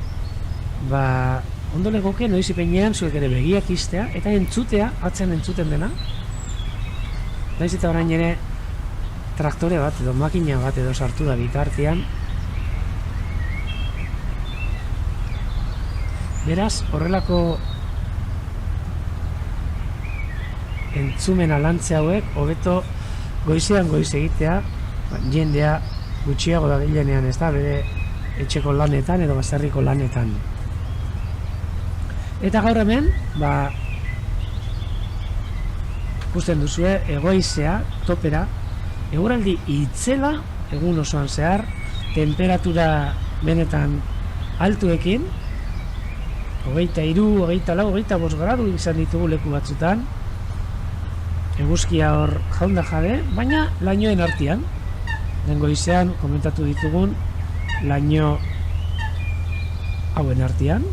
ondo legoke noiz ipenean zuek ere begiak iztea, eta entzutea, atzen entzuten dena. Naiz eta orain ere traktore bat edo makina bat edo sartu da bitartean. Beraz, horrelako entzumena lantze hauek, hobeto goizean goiz egitea, jendea gutxiago da bilenean, ez da, bere etxeko lanetan edo baserriko lanetan. Eta gaur hemen, ikusten duzue, egoizea, topera, eguraldi itzela, egun osoan zehar, temperatura benetan altuekin, 23, 24, 25 gradu izan ditugu leku batzutan, eguzkia hor jaunda jabe, baina lainoen artean, dengo izean komentatu ditugun laino hauen artean,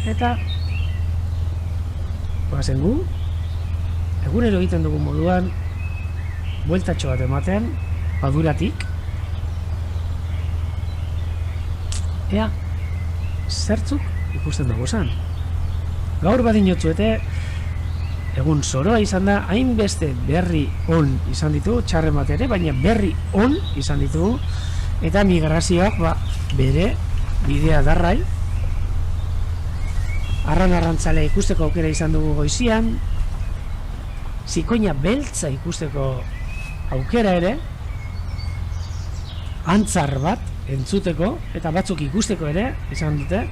eta goazen gu, egunero egiten dugun moduan bueltatxo bat ematen, paduratik, ea zertzuk ikusten dugu zan. Gaur badinotzuete, egun zoroa izan da, hainbeste berri on izan ditugu, txarren bat ere, baina berri on izan ditugu, eta migrazioak bere bidea darrai, arrantzale ikusteko aukera izan dugu goizian, zikoina beltza ikusteko aukera ere, antzar bat entzuteko, eta batzuk ikusteko ere izan dute,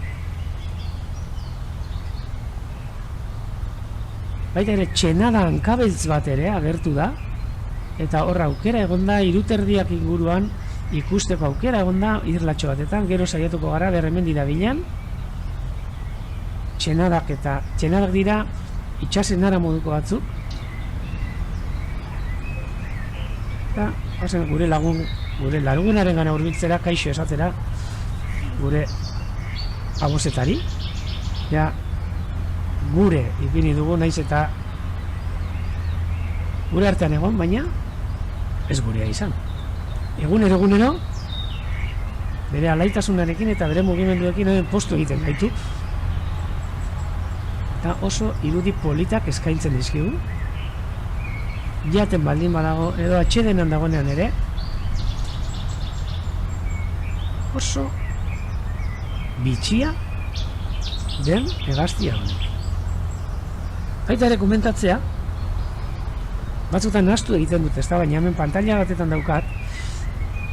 baita ere txenada hankabeltz bat ere agertu da, eta horra aukera egonda, iruterdiak inguruan ikusteko aukera egonda, irlatxo batetan, gero saiatuko gara berremendi da bilan, txenadak dira itxasen ara moduko batzuk, eta ozen gure lagunaren gana hurbiltzera, kaixo esatera gure abozetari, ja gure ipini dugu, naiz eta gure artean egon, baina ez gurea izan. Egunero bere alaitasunarekin eta bere mugimenduekin postu egiten gaitu, eta oso irudi politak eskaintzen dizkigu, jaten baldin badago edo atxedenan dagoenean ere, oso bitxia den hegaztia honek. Baita ere komentatzea, batzutan nahastu egiten dut, ez da, baina hemen pantalla batetan daukat,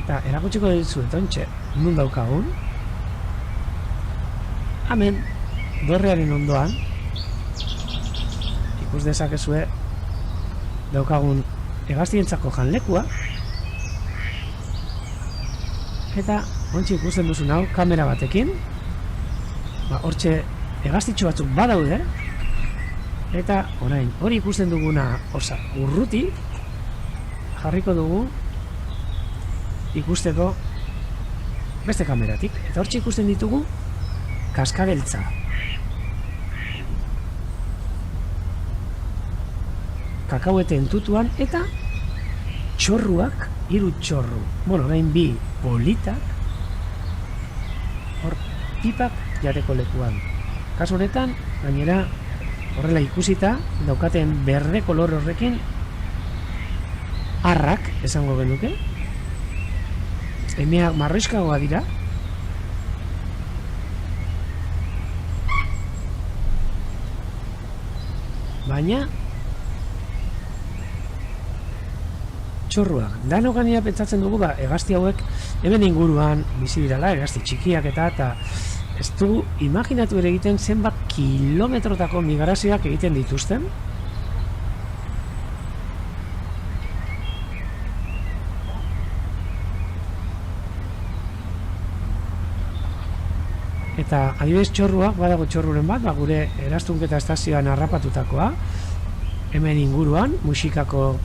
eta erakutsiko dizuet ontxe, nun daukagun, hemen dorrearen ondoan, ikus dezakezue daukagun hegaztientzako janlekua, eta ontsi ikusten duzun hau kamera batekin, hortxe hegaztitxo batzuk badaude, eta orain hori ikusten duguna urruti jarriko dugu ikusteko beste kameratik, eta hortxe ikusten ditugu kaskabeltza, kakauete entutuan, eta txorruak, 3 txorru, orain 2 politak hor pipak jateko lekuan. Kasu honetan, gainera horrela ikusita, daukaten berde kolor horrekin arrak esango genuke, emeak marroizkagoa dira, baina txorruak. Dano gainera pentsatzen dugu, hegazti hauek hemen inguruan bizi dirala, hegazti txikiak eta ez dugu imaginatu ere egiten zenbat kilometrotako migrazioak egiten dituzten. Eta adibidez txorruak, badago txorruren bat, gure eraztunketa estazioan harrapatutakoa, hemen inguruan, Muxikako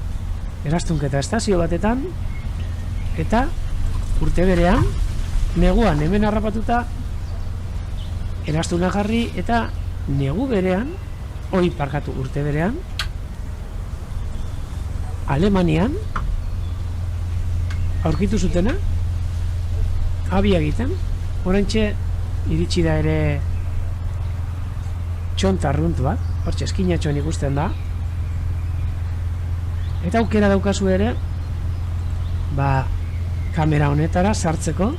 eraztunketa estazio batetan, eta urte berean, neguan hemen harrapatuta, eraztuna jarri, eta negu berean, urte berean, Alemanian, aurkitu zutena, abia egiten, oraintxe iritsi da ere txontarrunt bat, hortxe eskinatxoan ikusten da, eta aukera daukazu ere, kamera honetara sartzeko,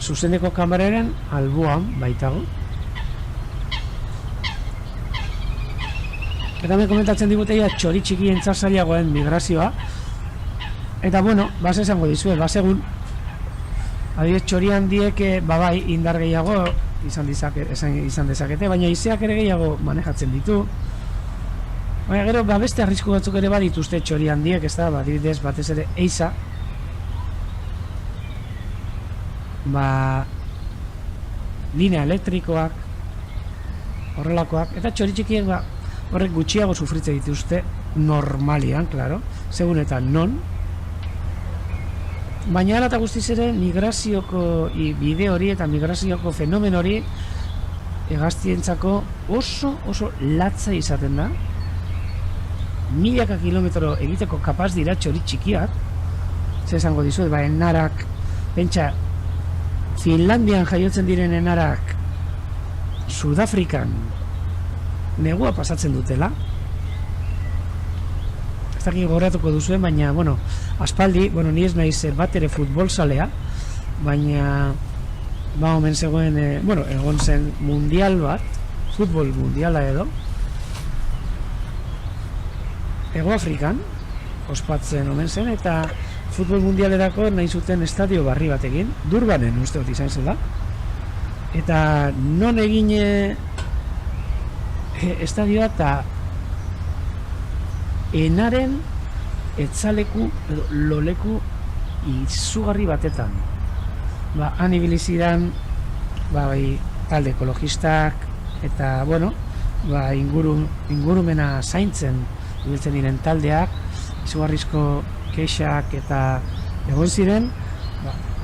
zuzeneko kameraren alboan baitago. Eta me komentatzen diguteia txori txikien txarsailagoen migrazioa, eta base esango dizue, segun adibidez txori handiek bai indar gehiago izan dezakete, baina izeak ere gehiago manejatzen ditu. Baina gero beste arrisku batzuk ere badituzte txori handiek, ez da, adibidez batez ere eiza, linea elektrikoak, horrelakoak, eta txori txikiek horrek gutxiago sufritze dituzte normalian, klaro, segun eta non. Baina ala eta guztiz ere migrazioko bide hori eta migrazioko fenomen hori hegaztientzako oso latza izaten da. Milaka kilometro egiteko kapaz dira txori txikiak, ze esango dizuet, enarak, pentsa, Finlandian jaiotzen diren enarak Sudafrikan negua pasatzen dutela. Ez dakik goratuko duzuen, baina, aspaldi, ni ez naiz bat ere futbolzalea, baina, omen zegoen, egon zen mundial bat, futbol mundiala edo, Ego Afrikan, ospatzen omen zen, eta futbol mundialerako nahi zuten estadio barri batekin, Durbanen uste dut izan zela, eta non egin estadioa eta enaren etzaleku edo loleku izugarri batetan. Han ibilizidan talde ekologistak eta ingurumena zaintzen ibiltzen diren taldeak, izugarrizko kexak eta egon ziren,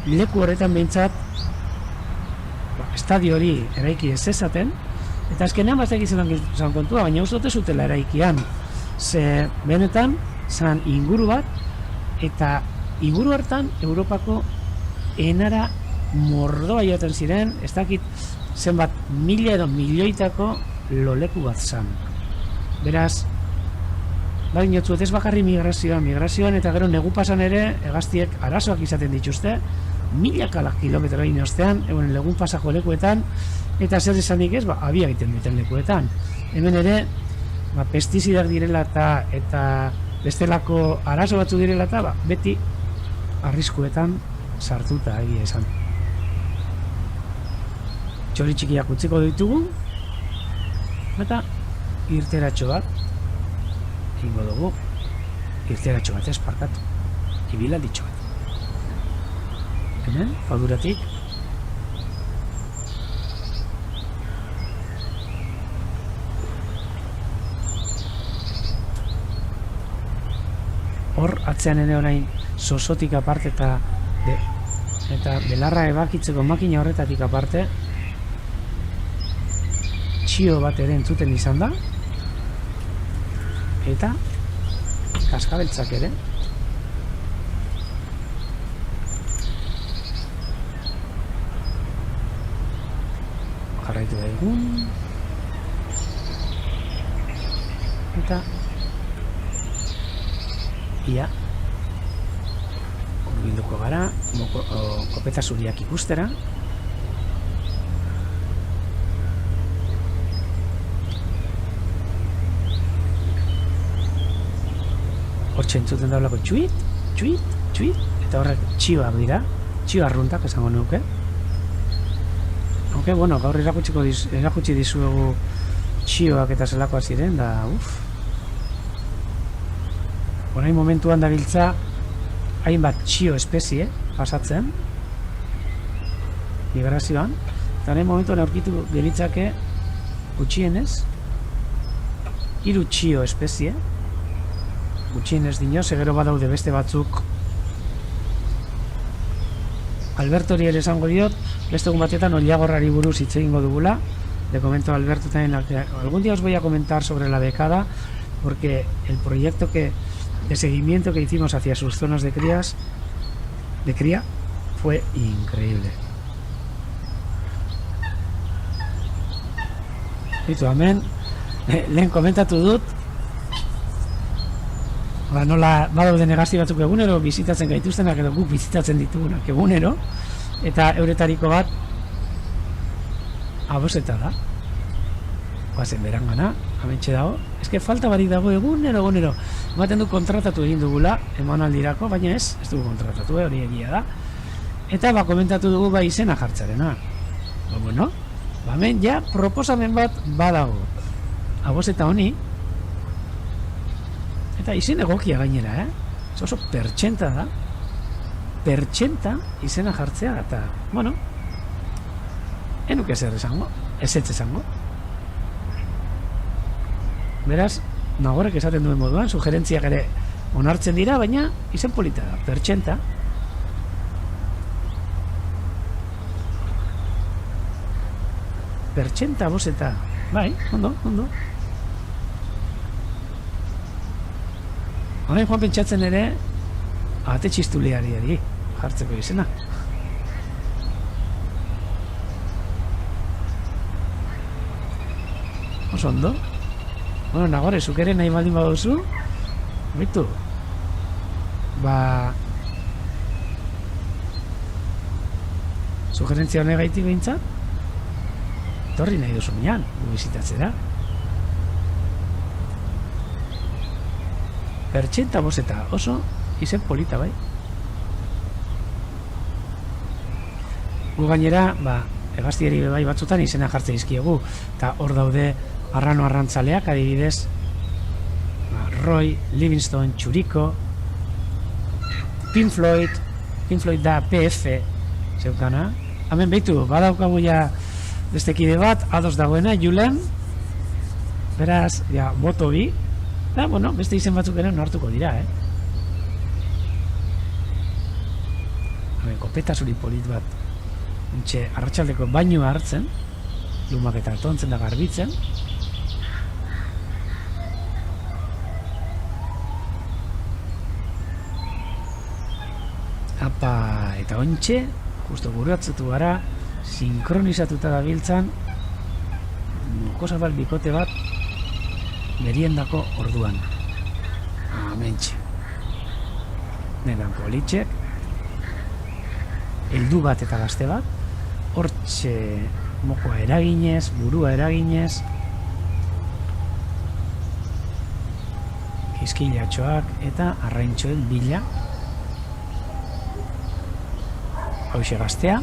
leku horretan behintzat estadio hori eraiki ez ezaten, eta azkenean baztek izan kontua, baina uste dute zutela eraikian. Ze benetan, zan inguru bat, eta inguru hartan Europako enara mordoa joaten ziren, ez dakit zenbat mila edo milioitako loleku bat zan. Beraz, baina jotzuet ez bakarri migrazioan eta gero negu pasan ere hegaztiek arazoak izaten dituzte, milaka kilometro egin ostean, egon legun pasako lekuetan, eta zer esanik ez, abia egiten duten lekuetan. Hemen ere, pestizidak direla eta bestelako arazo batzu direla eta beti arriskuetan sartuta egia esan. Txori txikiak utziko ditugu, eta irteratxo bat egingo dugu, irteratxo bat esparkatu, ibiladitxo bat. Hemen, faduratik hor atzean ere orain sosotik aparte eta belarra ebakitzeko makina horretatik aparte txio bat ere entzuten izan da eta kaskabeltzak ere jarraitu daigun eta ia hurbilduko gara kopeta zuriak ikustera. Hortxe entzuten daulako txuit, eta horrek txioak dira, txio arruntak esango nuke. Bueno, gaur erakutsi dizuegu txioak eta zelakoa ziren, da orain momentuan dabiltza hainbat txio espezie pasatzen migrazioan, eta orain momentuan aurkitu gelitzake gutxienez 3 txio espezie gutxienez dino, segero badaude beste batzuk. Albertori ere esango diot, beste egun batetan Ollagorrari buruz hitz egingo dugula. Le comento a Alberto también que algún día os voy a comentar sobre la becada, porque el proyecto de seguimiento que hicimos hacia sus zonas de cría fue increíble. Itu hemen lehen komentatu dut nola badaude negazio batzuk egunero bizitatzen gaituztenak edo guk bizitatzen ditugunak egunero, eta euretariko bat aboseta da guazen berangana, amentxe dago eske falta barik dago egunero ematen du kontratatu egin dugula emanaldirako, baina ez dugu kontratatu hori egia da, eta komentatu dugu izena jartzarena. Bueno, hemen ja proposamen bat badago aboseta honi, eta izen egokia gainera, oso pertxenta da, pertxenta izena jartzea, eta, bueno, enuke zer esango, ezetz esango. Beraz, nagorek esaten duen moduan, sugerentziak ere onartzen dira, baina izen polita da, pertxenta. Pertxenta boseta, bai, ondo. Horain joan pentsatzen ere ate txistuliari jartzeko izena. Oso ondo. Bueno, Nagore, zuk ere nahi baldin baduzu, bitu. Sugerentzia honegaitik behintzat, torri nahi duzu mian, bizitatzera. Pertxenta boseta, oso izen polita, bai. Gu gainera, hegaztieri bai batzutan izena jartzen izkiegu, eta hor daude arrano arrantzaleak, adibidez, Roy, Livingstone, Txuriko, Pink Floyd da PF, zeukana. Hemen behitu, badaukagu ja beste kide bat, ados dagoena, Julen, beraz, boto bi, da, bueno, beste izen batzuk ere hartuko dira, kopeta zuri polit bat untxe arratsaldeko bainua hartzen, lumak eta tontzen da garbitzen. Apa, eta ontxe, justo guratzetu gara, sinkronizatuta da biltzan, mokosabal bikote bat meriendako orduan. Amentxe. Nedan politxek, heldu bat eta gazte bat, hortxe mokoa eraginez, burua eraginez, kiskilatxoak eta arraintxoen bila, hauxe gaztea,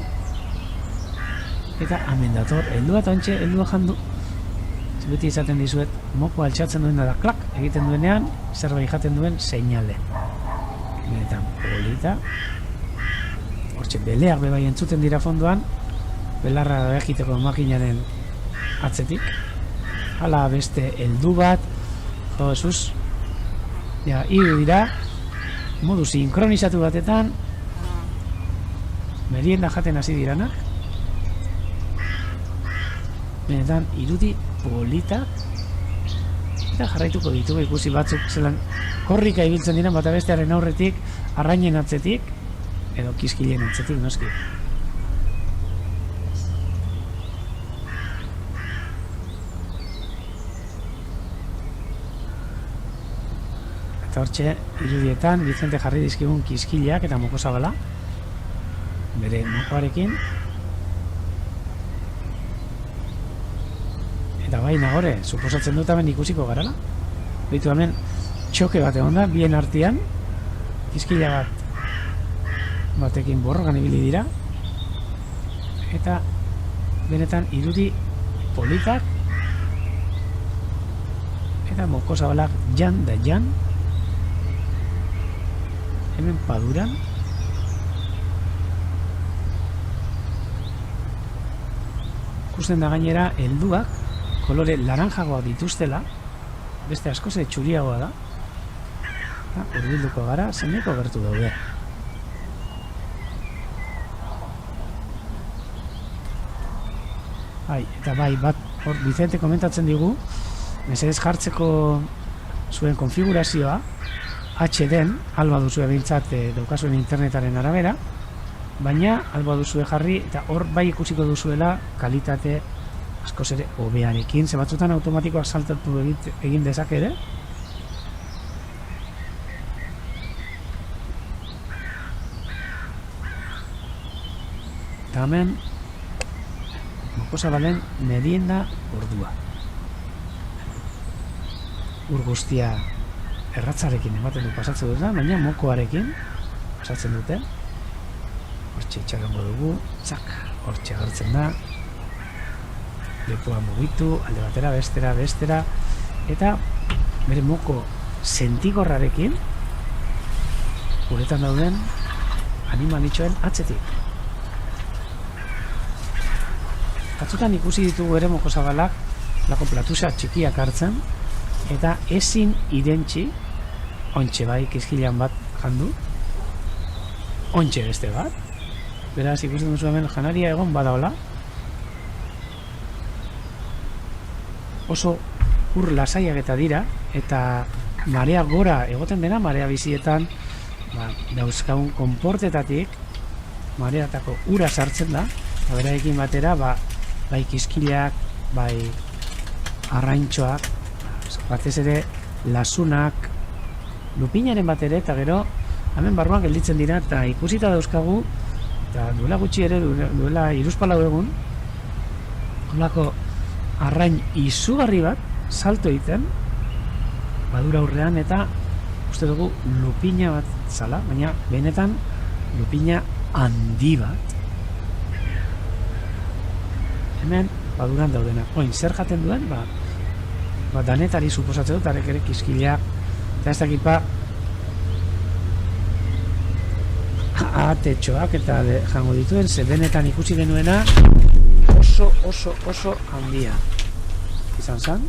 eta amendator, heldua eta ontxe, heldua jandu. Beti izaten dizuet, moko altxatzen duen da klak egiten duenean, zerbait jaten duen seinale. Benetan polita. Hortxe, beleak bebai entzuten dira fondoan, belarra egiteko makinaren atzetik. Hala beste heldu bat, jo, esuz, ja, hiru dira, modu sinkronizatu batetan, merienda jaten hasi diranak. Benetan, irudi polita, eta jarraituko ditugu ikusi batzuk zelan korrika ibiltzen diren bata bestearen aurretik, arrainen atzetik, edo kiskilen atzetik, noski. Eta hortxe, irudietan, Vicente jarri dizkigun kiskileak eta mokosabala, bere mokoarekin, eta baina gore, suposatzen dut hemen ikusiko garala. Beitu hemen txoke bat egon da, bien artean, kiskila batekin borrokan ibili dira, eta benetan irudi politak, eta mokosabalak jan da jan, hemen paduran, ikusten da gainera helduak, kolore laranjagoa dituztela, beste asko ze txuriagoa da. Hurbilduko gara, zeneko gertu daude. Eta bai, bat, hor Vicente komentatzen digu, mesedez jartzeko zuen konfigurazioa, HD-en, alba duzue behintzat daukazuen internetaren arabera, baina alba duzue jarri, eta hor bai ikusiko duzuela kalitate askoz ere hobearekin, ze batzutan automatikoak saltatu egin dezake ere. Eta hemen mokosabalen merienda ordua. Ur guztia erratzarekin ematen du pasatzen dut da, baina mokoarekin pasatzen dute. Hortxe itxarongo dugu, txak, hortxe agertzen da. Lepoa mugitu, alde batera, bestera, eta bere moko sentigorrarekin uretan dauden animalitxoen atzetik. Batzutan ikusi ditugu ere mokosabalak lako platusa txikiak hartzen, eta ezin irentzi, ontxe bai kiskilan bat jandu, ontxe beste bat, beraz ikusten duzu hemen janaria egon badaola, oso ur lasaiak eta dira, eta marea gora egoten dena, marea bizietan, dauzkagun konportetatik, mareatako ura sartzen da, berarekin batera, bai kiskileak, bai arraintxoak, batez ere lasunak, lupinaren bat ere, eta gero, hemen barruan gelditzen dira, eta ikusita dauzkagu, eta duela gutxi ere, duela 3-4 egun, holako arrain izugarri bat salto egiten badura aurrean, eta uste dugu lupina bat zala, baina benetan lupina handi bat hemen baduran daudenak. Oin, zer jaten duen? Danetari suposatzen dut, arek ere kiskileak eta ez dakipa ahatetxoak eta jango dituen, ze benetan ikusi genuena oso handia izan zan.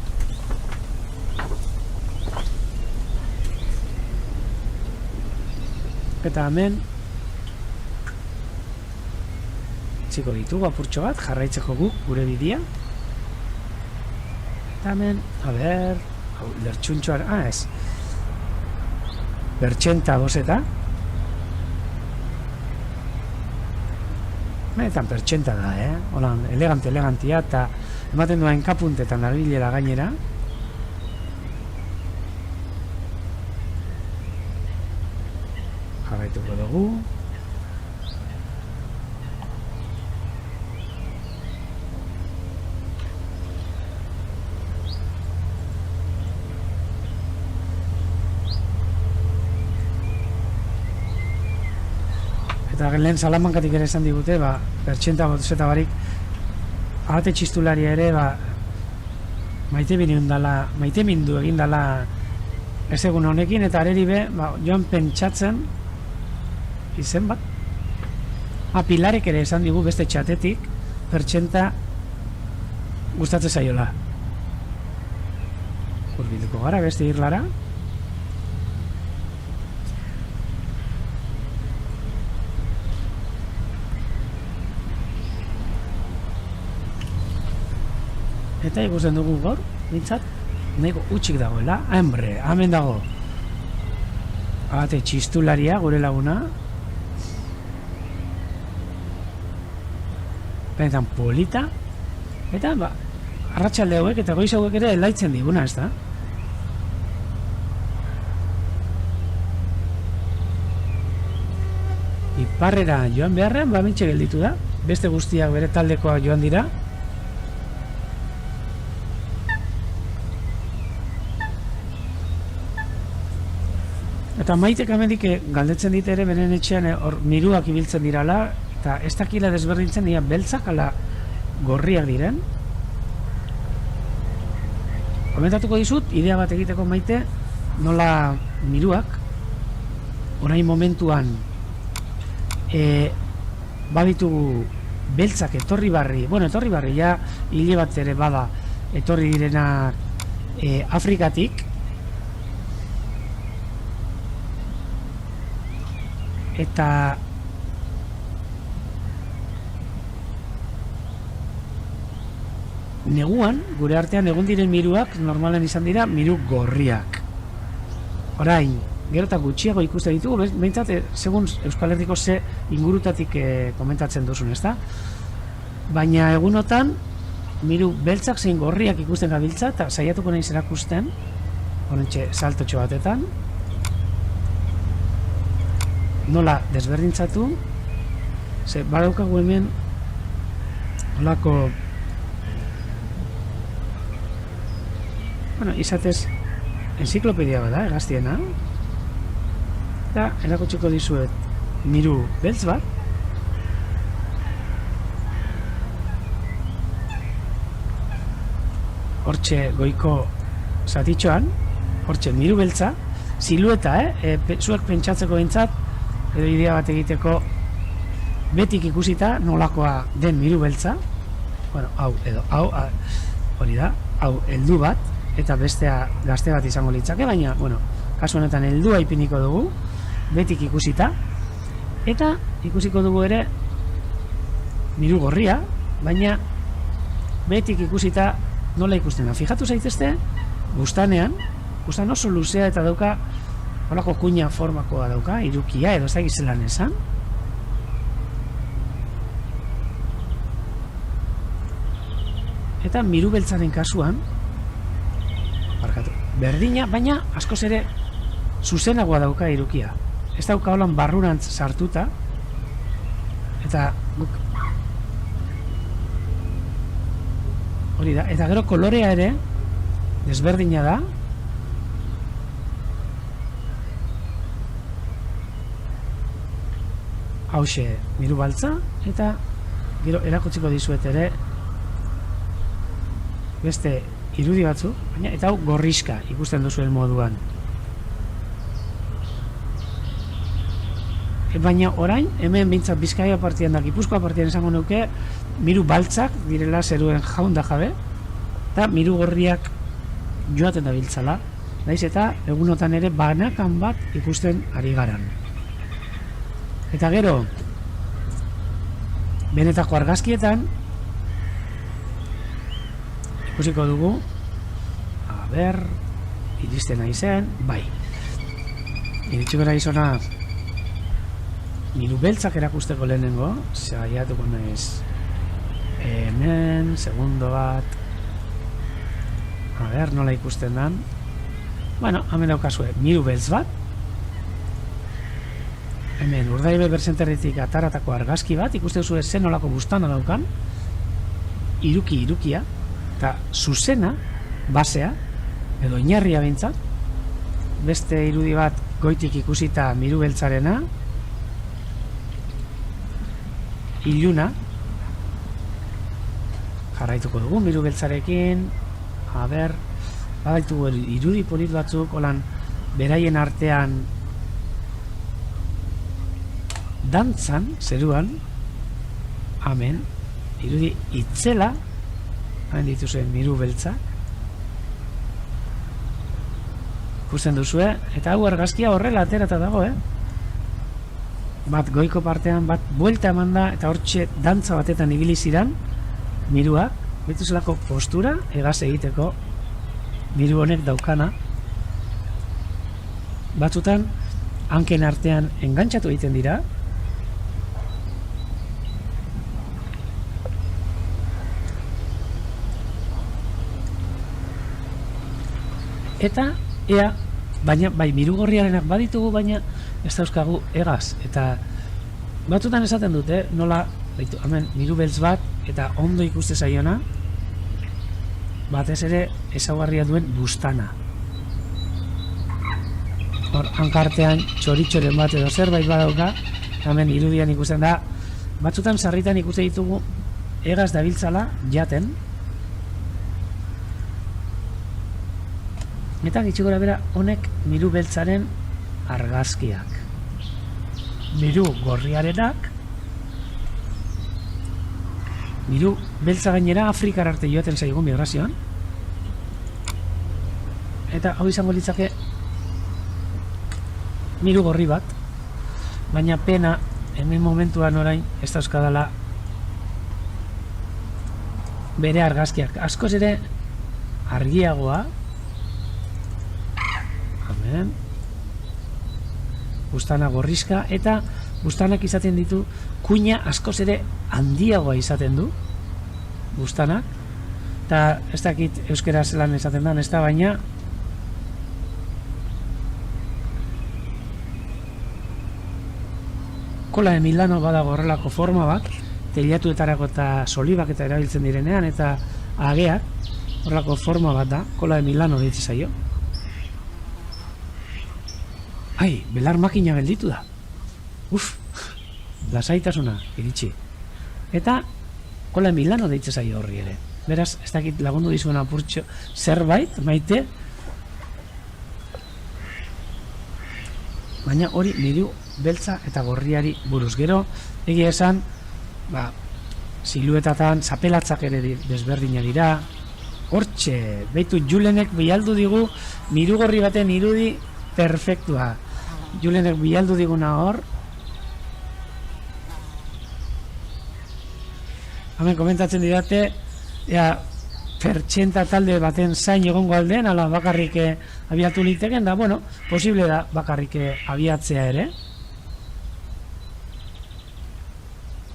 Eta hemen utziko ditugu apurtxo bat, jarraitzeko guk gure bidea. Eta hemen, a ber, lertxuntxoan, ez. Bertxenta boseta. Benetan pertxenta da, Holan, elegantia, eta ematen duen kapuntetan nabilera gainera. Jarraituko dugu. Eta lehen Salamankatik ere esan digute, pertxenta botezeta barik ahate txistularia ere, maite mindu egin dala ez egun honekin, eta areri be, joan pentsatzen izen bat. Pilarek ere esan digu beste txatetik, pertxenta gustatzen zaiola. Hurbilduko gara, beste irlara. Eta ikusten dugu gaur, bintzat, nahiko utxik dagoela, hemen dago. Abate txistularia, gure laguna. Benetan polita. Eta, arratsalde hauek eta goiz hauek ere elaitzen diguna, ez da? Iparrera joan beharrean, bintxe gelditu da. Beste guztiak bere taldekoak joan dira. Eta Maitek amendik galdetzen dit ere beren etxean miruak ibiltzen dirala, eta ez dakila desberdintzen dira beltzak ala gorriak diren. Komentatuko dizut, idea bat egiteko Maite, nola miruak, orain momentuan baditugu beltzak etorri barri, ja hile bat ere bada etorri direnak Afrikatik, eta neguan, gure artean egon diren miruak normalen izan dira miru gorriak. Orain, gero eta gutxiago ikusten ditugu, behintzat, segun Euskal Herriko ze ingurutatik komentatzen duzun, ezta? Baina egunotan miru beltzak zein gorriak ikusten gabiltza, eta saiatuko nahiz erakusten, horrentxe saltotxo batetan, nola desberdintzatu, ze badaukagu hemen holako izatez enziklopedia bada, gaztiena, eta erakutsiko dizuet miru beltz bat, hortxe goiko zatitxoan, hortxe miru beltza, silueta, zuek pentsatzeko bintzat, edo idea bat egiteko betik ikusita nolakoa den miru beltza, hau hori da, hau heldu bat, eta bestea gazte bat izango litzake, baina, kasu honetan heldua ipiniko dugu, betik ikusita, eta ikusiko dugu ere miru gorria, baina betik ikusita nola ikusten da. Fijatu zaitezte, bustanean oso luzea eta dauka holako kuina formakoa dauka, irukia edo ez da gizelan esan. Eta miru beltzaren kasuan berdina, baina askoz ere zuzenagoa dauka irukia. Ez dauka holan barrurantz sartuta, eta hori da, eta gero kolorea ere desberdina da. Hauxe miru baltza, eta gero erakutsiko dizuet ere beste irudi batzu, baina eta hau gorriska ikusten duzuen moduan. Baina orain, hemen bintzat Bizkaia partian da Gipuzkoa partian esango nuke, miru baltzak direla zeruen jaun da jabe, eta miru gorriak joaten da biltzala, naiz eta egunotan ere banakan bat ikusten ari garan. Eta gero, benetako argazkietan ikusiko dugu, a ber, iristen nahi zen, bai, iritsiko nahi zona miru beltzak erakusteko lehenengo, saiatuko naiz hemen, segundo bat, a ber, nola ikusten dan, bueno, hemen daukazue, miru beltz bat, hemen Urdaibai berzenterritik ataratako argazki bat, ikusten zuen zen nolako bustana daukan, irukia, eta zuzena, basea, edo inarria bintzat, beste irudi bat goitik ikusita miru beltzarena, iluna, jarraituko dugu miru beltzarekin, a ber, baditugu irudi polit batzuk, holan, beraien artean dantzan, zeruan, hemen, irudi itzela, hemen dituzuen miru beltzak, ikusten duzue, eta hau argazkia horrela aterata dago, bat goiko partean, bat buelta eman da, eta hortxe dantza batetan ibili ziran, miruak, bituzelako postura, egaz egiteko, miru honek daukana, batzutan, hanken artean engantzatu egiten dira, eta ea, baina, bai, miru gorriarenak baditugu, baina ez dauzkagu egaz, eta batzutan esaten dute, nola, baitu, hemen, miru beltz bat, eta ondo ikuste zaiona, batez ere ezaugarria duen bustana. Hor, hankartean txoritxoren bat edo zerbait badauka, hemen irudian ikusten da, batzutan sarritan ikuste ditugu egaz dabiltzala jaten, eta gitxikora bera honek miru beltzaren argazkiak. Miru gorriarenak, miru beltza gainera Afrikar arte joaten zaigu migrazioan, eta hau izango litzake miru gorri bat, baina pena hemen momentuan orain ez dauzkadala bere argazkiak. Askoz ere argiagoa, hemen, bustana gorrizka, eta bustanak izaten ditu, kuina askoz ere handiagoa izaten du, bustanak, eta ez dakit euskera zelan esaten da, ez da, baina kola de Milano badago horrelako forma bat, teilatuetarako eta solibak eta erabiltzen direnean, eta ageak horrelako forma bat da, kola de Milano ditzi zaio. Ai, belar makina gelditu da. Uf, lasaitasuna, iritsi. Eta, kola Milano deitze zaio horri ere. Beraz, ez dakit lagundu dizuen apurtxo zerbait, maite. Baina hori miru beltza eta gorriari buruz. Gero, egia esan, siluetatan, zapelatzak ere desberdina dira. Hortxe, beitu Julenek bialdu digu, miru gorri baten irudi perfektua. Julenek bialdu diguna hor. Hemen komentatzen didate, pertsenta talde baten zain egongo aldean, ala bakarrik abiatu liteken, da, bueno, posible da bakarrik abiatzea ere.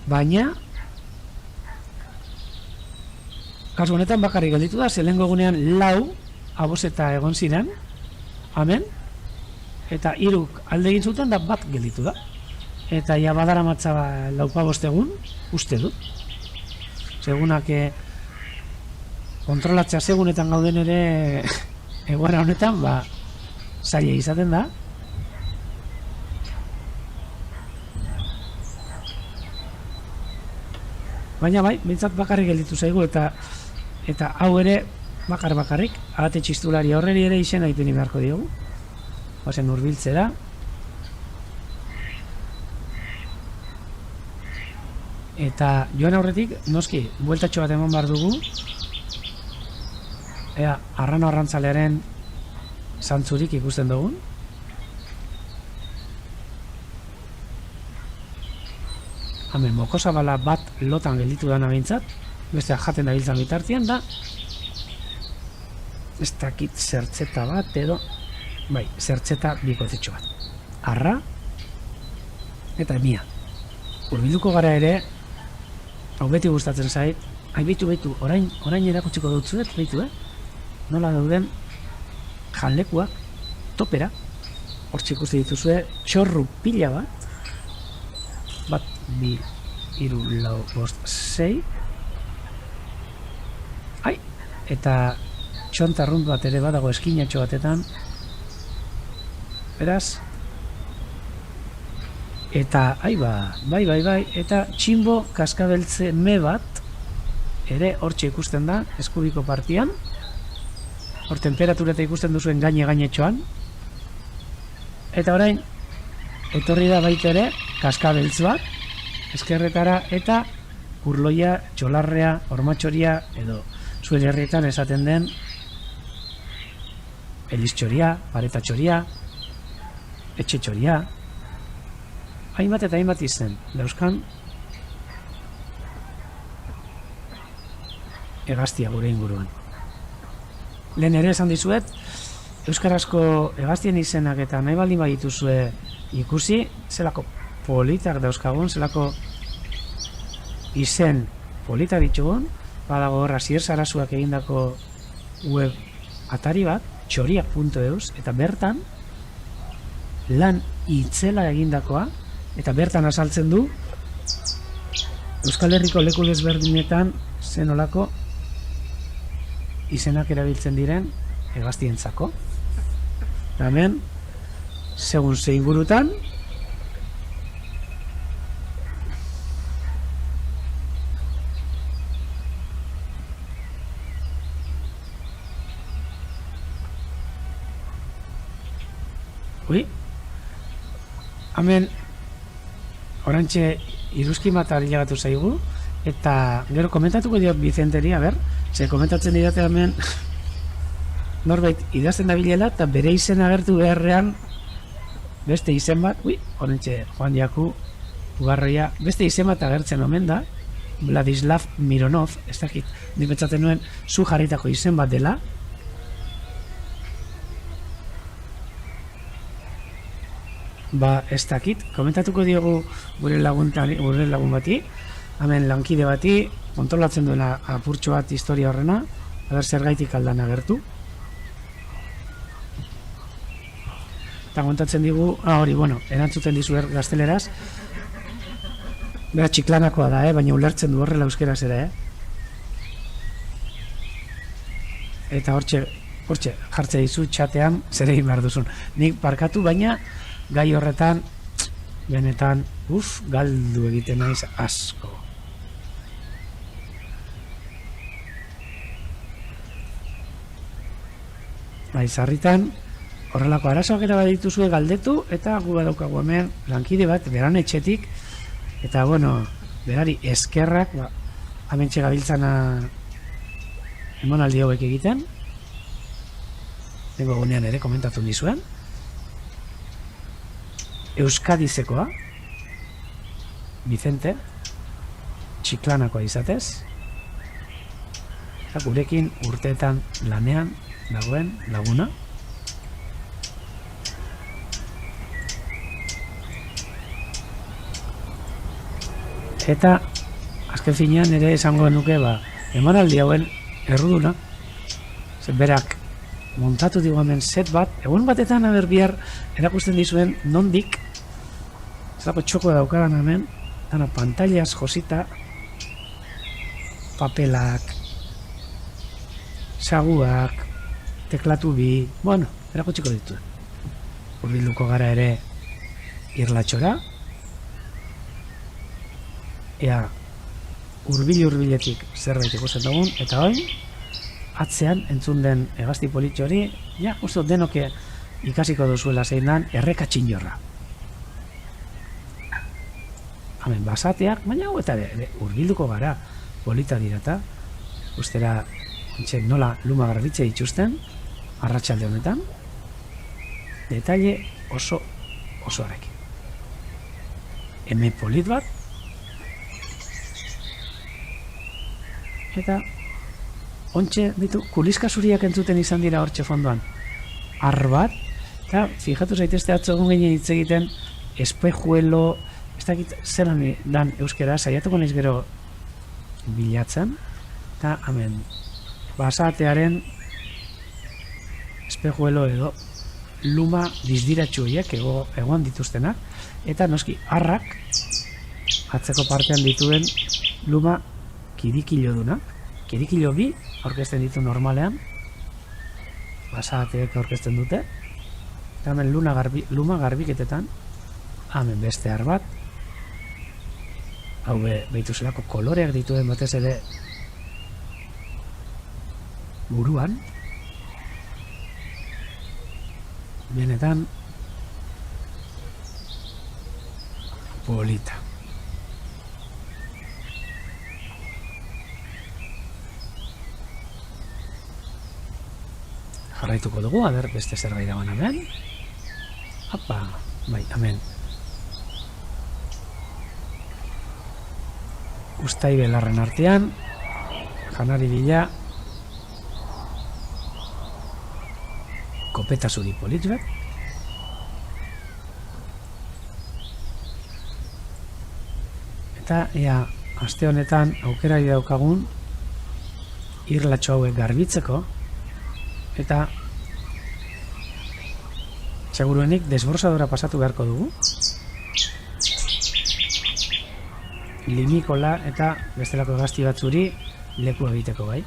Baina, kasu honetan bakarrik gelditu da, zelengo egunean lau aboseta egon ziren, hemen, eta hiruk alde egin zuten da bat gelditu da. Eta ja badara matza laupabost egun, uste dut. Segunak kontrolatzea segunetan gauden ere egoera honetan, zaila izaten da. Baina bai, bintzat bakarrik gelditu zaigu, eta hau ere bakarrik, ahate txistulari horreri ere izena ipini beharko diogu. Ozen urbiltzera. Eta joan aurretik, noski, bueltatxo bat eman behar dugu. Ea, arrano arrantzalearen zantzurik ikusten dugun. hemen mokosabala bat lotan gelditu dana behintzat, bestea jaten dabiltzan bitartian da, ez dakit zertzeta bat edo, bai, zertzeta bikotetxo bat. Arra, eta emia. Hurbilduko gara ere, hau beti gustatzen zait, behitu, orain erakutsiko dutzuet, behitu, nola dauden janlekuak, topera, hortxe ikusi dituzue, txorru pila bat, 2, 3, 4, 5, 6, eta txontarrunt bat ere badago eskinatxo batetan, beraz, eta, bai, eta tximbo kaskabeltze me bat, ere hortxe ikusten da, eskubiko partian, hor temperatureta ikusten duzuen gainetxoan, eta orain, etorri da baita ere, kaskabeltz bat, eskerretara, eta urloia, txolarrea, ormatxoria, edo zuen herrietan esaten den, eliztxoria, paretatxoria, etxetxoria, hainbat eta hainbat izen, dauzkan hegaztia gure inguruan. Lehen ere esan dizuet, euskarazko hegaztien izenak eta nahi baldin badituzue ikusi, zelako politak dauzkagun, zelako izen politak ditugun, badago horra Asier Sarasuak egindako web atari bat, txoriak.eus, eta bertan lan itzela egindakoa, eta bertan azaltzen du Euskal Herriko leku desberdinetan zenolako izenak erabiltzen diren hegaztientzako. Hemen, segun ze ingurutan, hemen orantxe iruzki mata hilagatu zaigu, eta gero komentatuko diot Vicenteri, ze komentatzen didate hemen norbait idazten dabilela eta bere izen agertu beharrean beste izen bat, orantxe Juan Diaku Ugarroia, beste izen bat agertzen omen da, Vladislav Mironov, ez dakit, nik pentsatzen nuen zu jarritako izen bat dela. Ez dakit, komentatuko diogu gure lagun bati, hemen lankide bati, kontrolatzen duena apurtxo bat historia horrena, zer gaitik aldan agertu. Eta kontatzen digu, erantzuten dizu gazteleraz, bera txiklanakoa da, baina ulertzen du horrela euskeraz ere, eta hortxe jartze dizu txatean zer egin behar duzun. Nik barkatu, baina gai horretan, benetan, galdu egiten naiz asko. Sarritan, horrelako arazoak era bat dituzue galdetu, eta gu badaukagu hemen lankide bat, beran etxetik, eta berari eskerrak, hemen txegabiltzana emanaldi hauek egiten, dengo gunean ere komentatu nizuen, Euskadizekoa, Vicente, txiklanakoa izatez, eta gurekin urteetan lanean dagoen laguna. Eta azken finean ere esango nuke emanaldi hauen erruduna, berak montatu digu hemen set bat, egun batetan bihar erakusten dizuen nondik zelako txoko daukadan hemen, dana pantailaz josita, papelak, saguak, teklatu bi, erakutsiko ditu. Hurbilduko gara ere irlatxora, ea hurbiletik zerbait ikusten dugun, eta oin, atzean entzun den hegazti politxo hori, uste denoke ikasiko duzuela zein dan erreka txinjorra. Hemen basateak, baina eta hurbilduko gara polita dirata, ustera nola luma garbitze dituzten, arratsalde honetan, detaile oso arekin. Hemen polit bat, Eta ontxe ditu, kuliska zuriak entzuten izan dira hortxe fondoan. Arbat, eta fijatu zaitezte atzo egun ginen hitz egiten espejuelo, ez dakit zelan dan euskera, saiatuko naiz gero bilatzen, eta hemen basatearen espejuelo edo luma dizdiratxu horiek egon dituztenak, eta noski arrak atzeko partean dituen luma kirikilo dunak. Kirikilo bi aurkezten ditu normalean, basateek aurkezten dute, eta hemen luma garbiketetan, hemen beste arbat, hau behitu zelako koloreak dituen batez ere buruan, benetan polita. Jarraituko dugu, aber beste zerbait dagoen hemen. Apa, bai, hemen. Uztai belarren artean, janari bila, kopeta zuri politz bat. Eta, ea, aste honetan aukera daukagun irlatxo hauek garbitzeko, eta seguruenik desborsadora pasatu beharko dugu. Limikola eta bestelako gazti batzuri leku egiteko bai.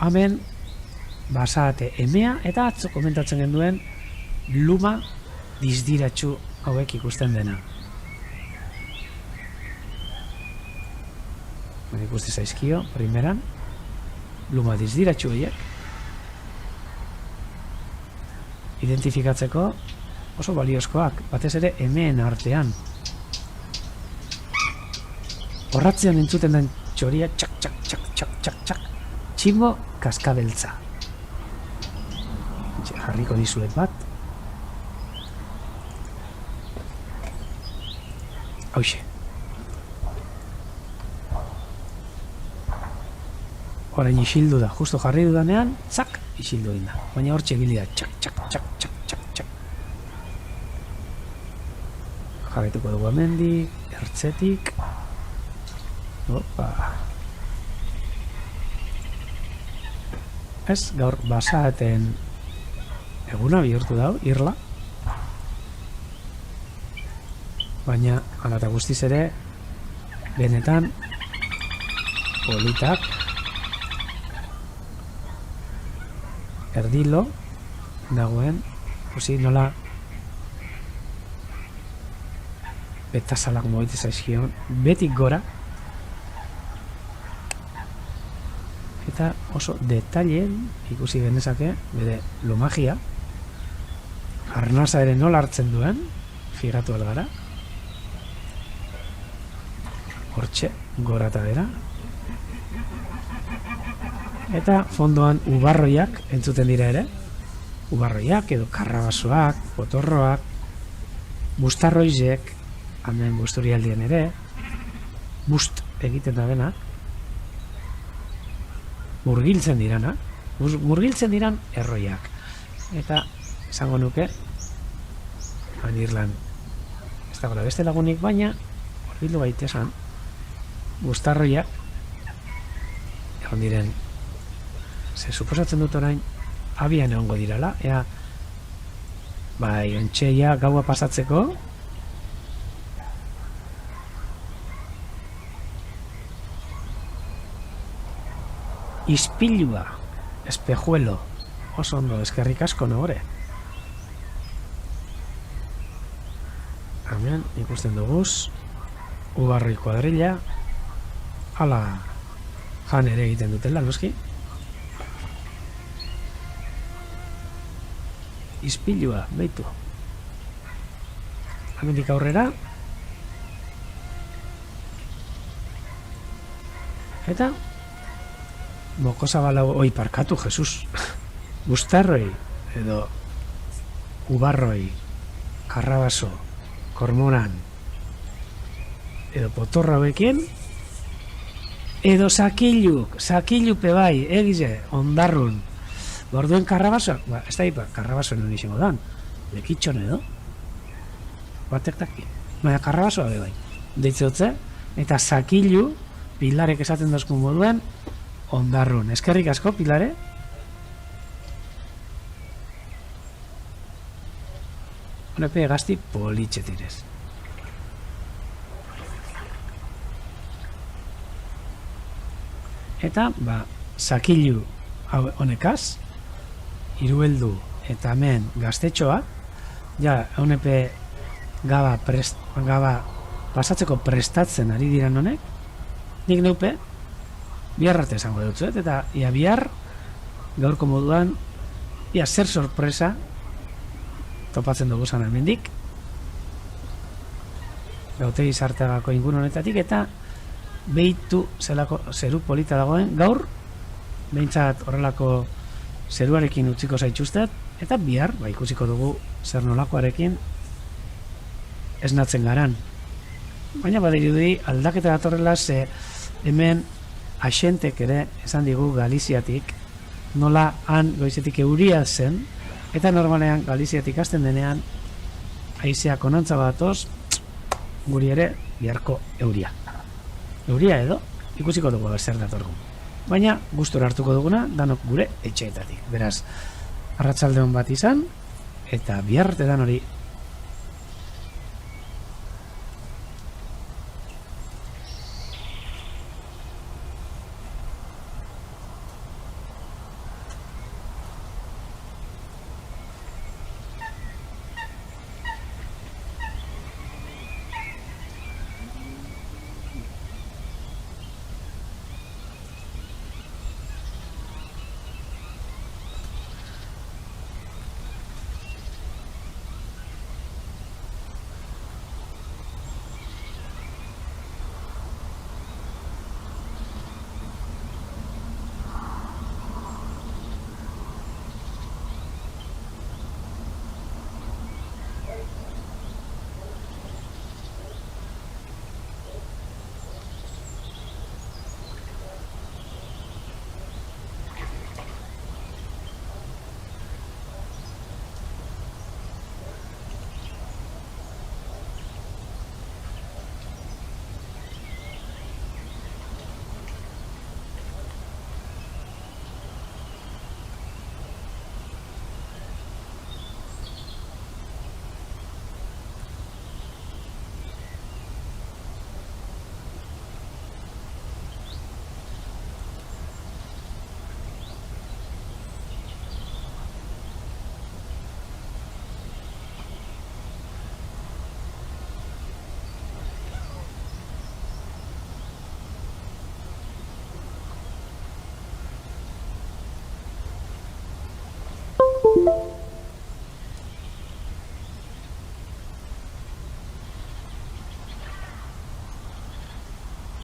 Hemen basate emea eta atzo komentatzen genduen luma dizdiratxu hauek ikusten dena. Ikuste zaizkio, primeran, luma dizdiratxu horiek. Identifikatzeko oso baliozkoak, batez ere emeen artean. Horratzean entzuten den txoria txak, txak, txak, txak, txak, txak, txingo kaskabeltza. Jarriko dizuet bat. Hauxe. Orain isildu da, justo jarri dudanean, zak, isildu egin da. Baina hor txegili da, txak, txak, txak, txak, txak, txak. Jarraituko dugu hemendik, ertzetik. Opa. Ez, gaur basaten eguna bihurtu dau, irla. Baina, hala eta guztiz ere, benetan, politak, erdilo dagoen, ikusi nola betazalak moite zaizkion, betik gora, eta oso detailen ikusi genezake bere lumagia, arnasa ere nola hartzen duen, figatu algara, hortxe, gora eta bera, eta fondoan ubarroiak entzuten dira ere, ubarroiak edo karrabasoak, potorroak, bustarroizek, hemen busturialdien ere, bust egiten da dena, murgiltzen dirana, murgiltzen diran erroiak. Eta esango nuke, Irlan, ez dagoela beste lagunik, baina murgildu baitesan, bustarroiak, egon diren, ze suposatzen dut orain, abian egongo dirala, ea, bai, ontxeia gaua pasatzeko, ispilua, espejuelo, oso ondo, eskerrik asko nogore. Hemen ikusten duguz, ubarroi kuadrilla, hala jan ere egiten dutela, noski. Ispilua, behitu. Hemendik aurrera. Eta Mokosabala, oi, parkatu, Jesus. Bustarroi, edo ubarroi, karrabaso, kormoran, edo potorra hauekin, Edo sakilupe bai, egize, ondarrun. Orduen karrabasoak, ez da hipa, karrabasoen hori izango dan, lekitxon edo. Batek daki. Baina karrabasoa be bai. Deitzeotze, eta sakilu, pilarek esaten dozkun moduen, ondarrun. Eskerrik asko, pilare? Honepe gazti politxetirez. Eta, sakilu honekaz, hirueldu eta hemen gaztetxoa, ja, honepe gaba pasatzeko prestatzen ari diran honek, nik neupe, bihar arte esango dutzuet, eta ia bihar, gaurko moduan, ia zer sorpresa, topatzen dugu zan hemendik, gautegi sartegako ingun honetatik, eta behitu zelako zeru polita dagoen, gaur, behintzat horrelako zeruarekin utziko zaitxustet, eta bihar, ikusiko dugu zer nolakoarekin esnatzen garan. Baina badirudi aldaketa datorrela, ze hemen asentek ere esan digu Galiziatik, nola han goizetik euria zen, eta normalean Galiziatik hasten denean haizeak onantza batoz, guri ere biharko euria. Euria edo, ikusiko dugu zer datorgu. Baina, gustora hartuko duguna, danok gure etxeetatik. Beraz, arratsalde on bat izan, eta bihar arte dan hori.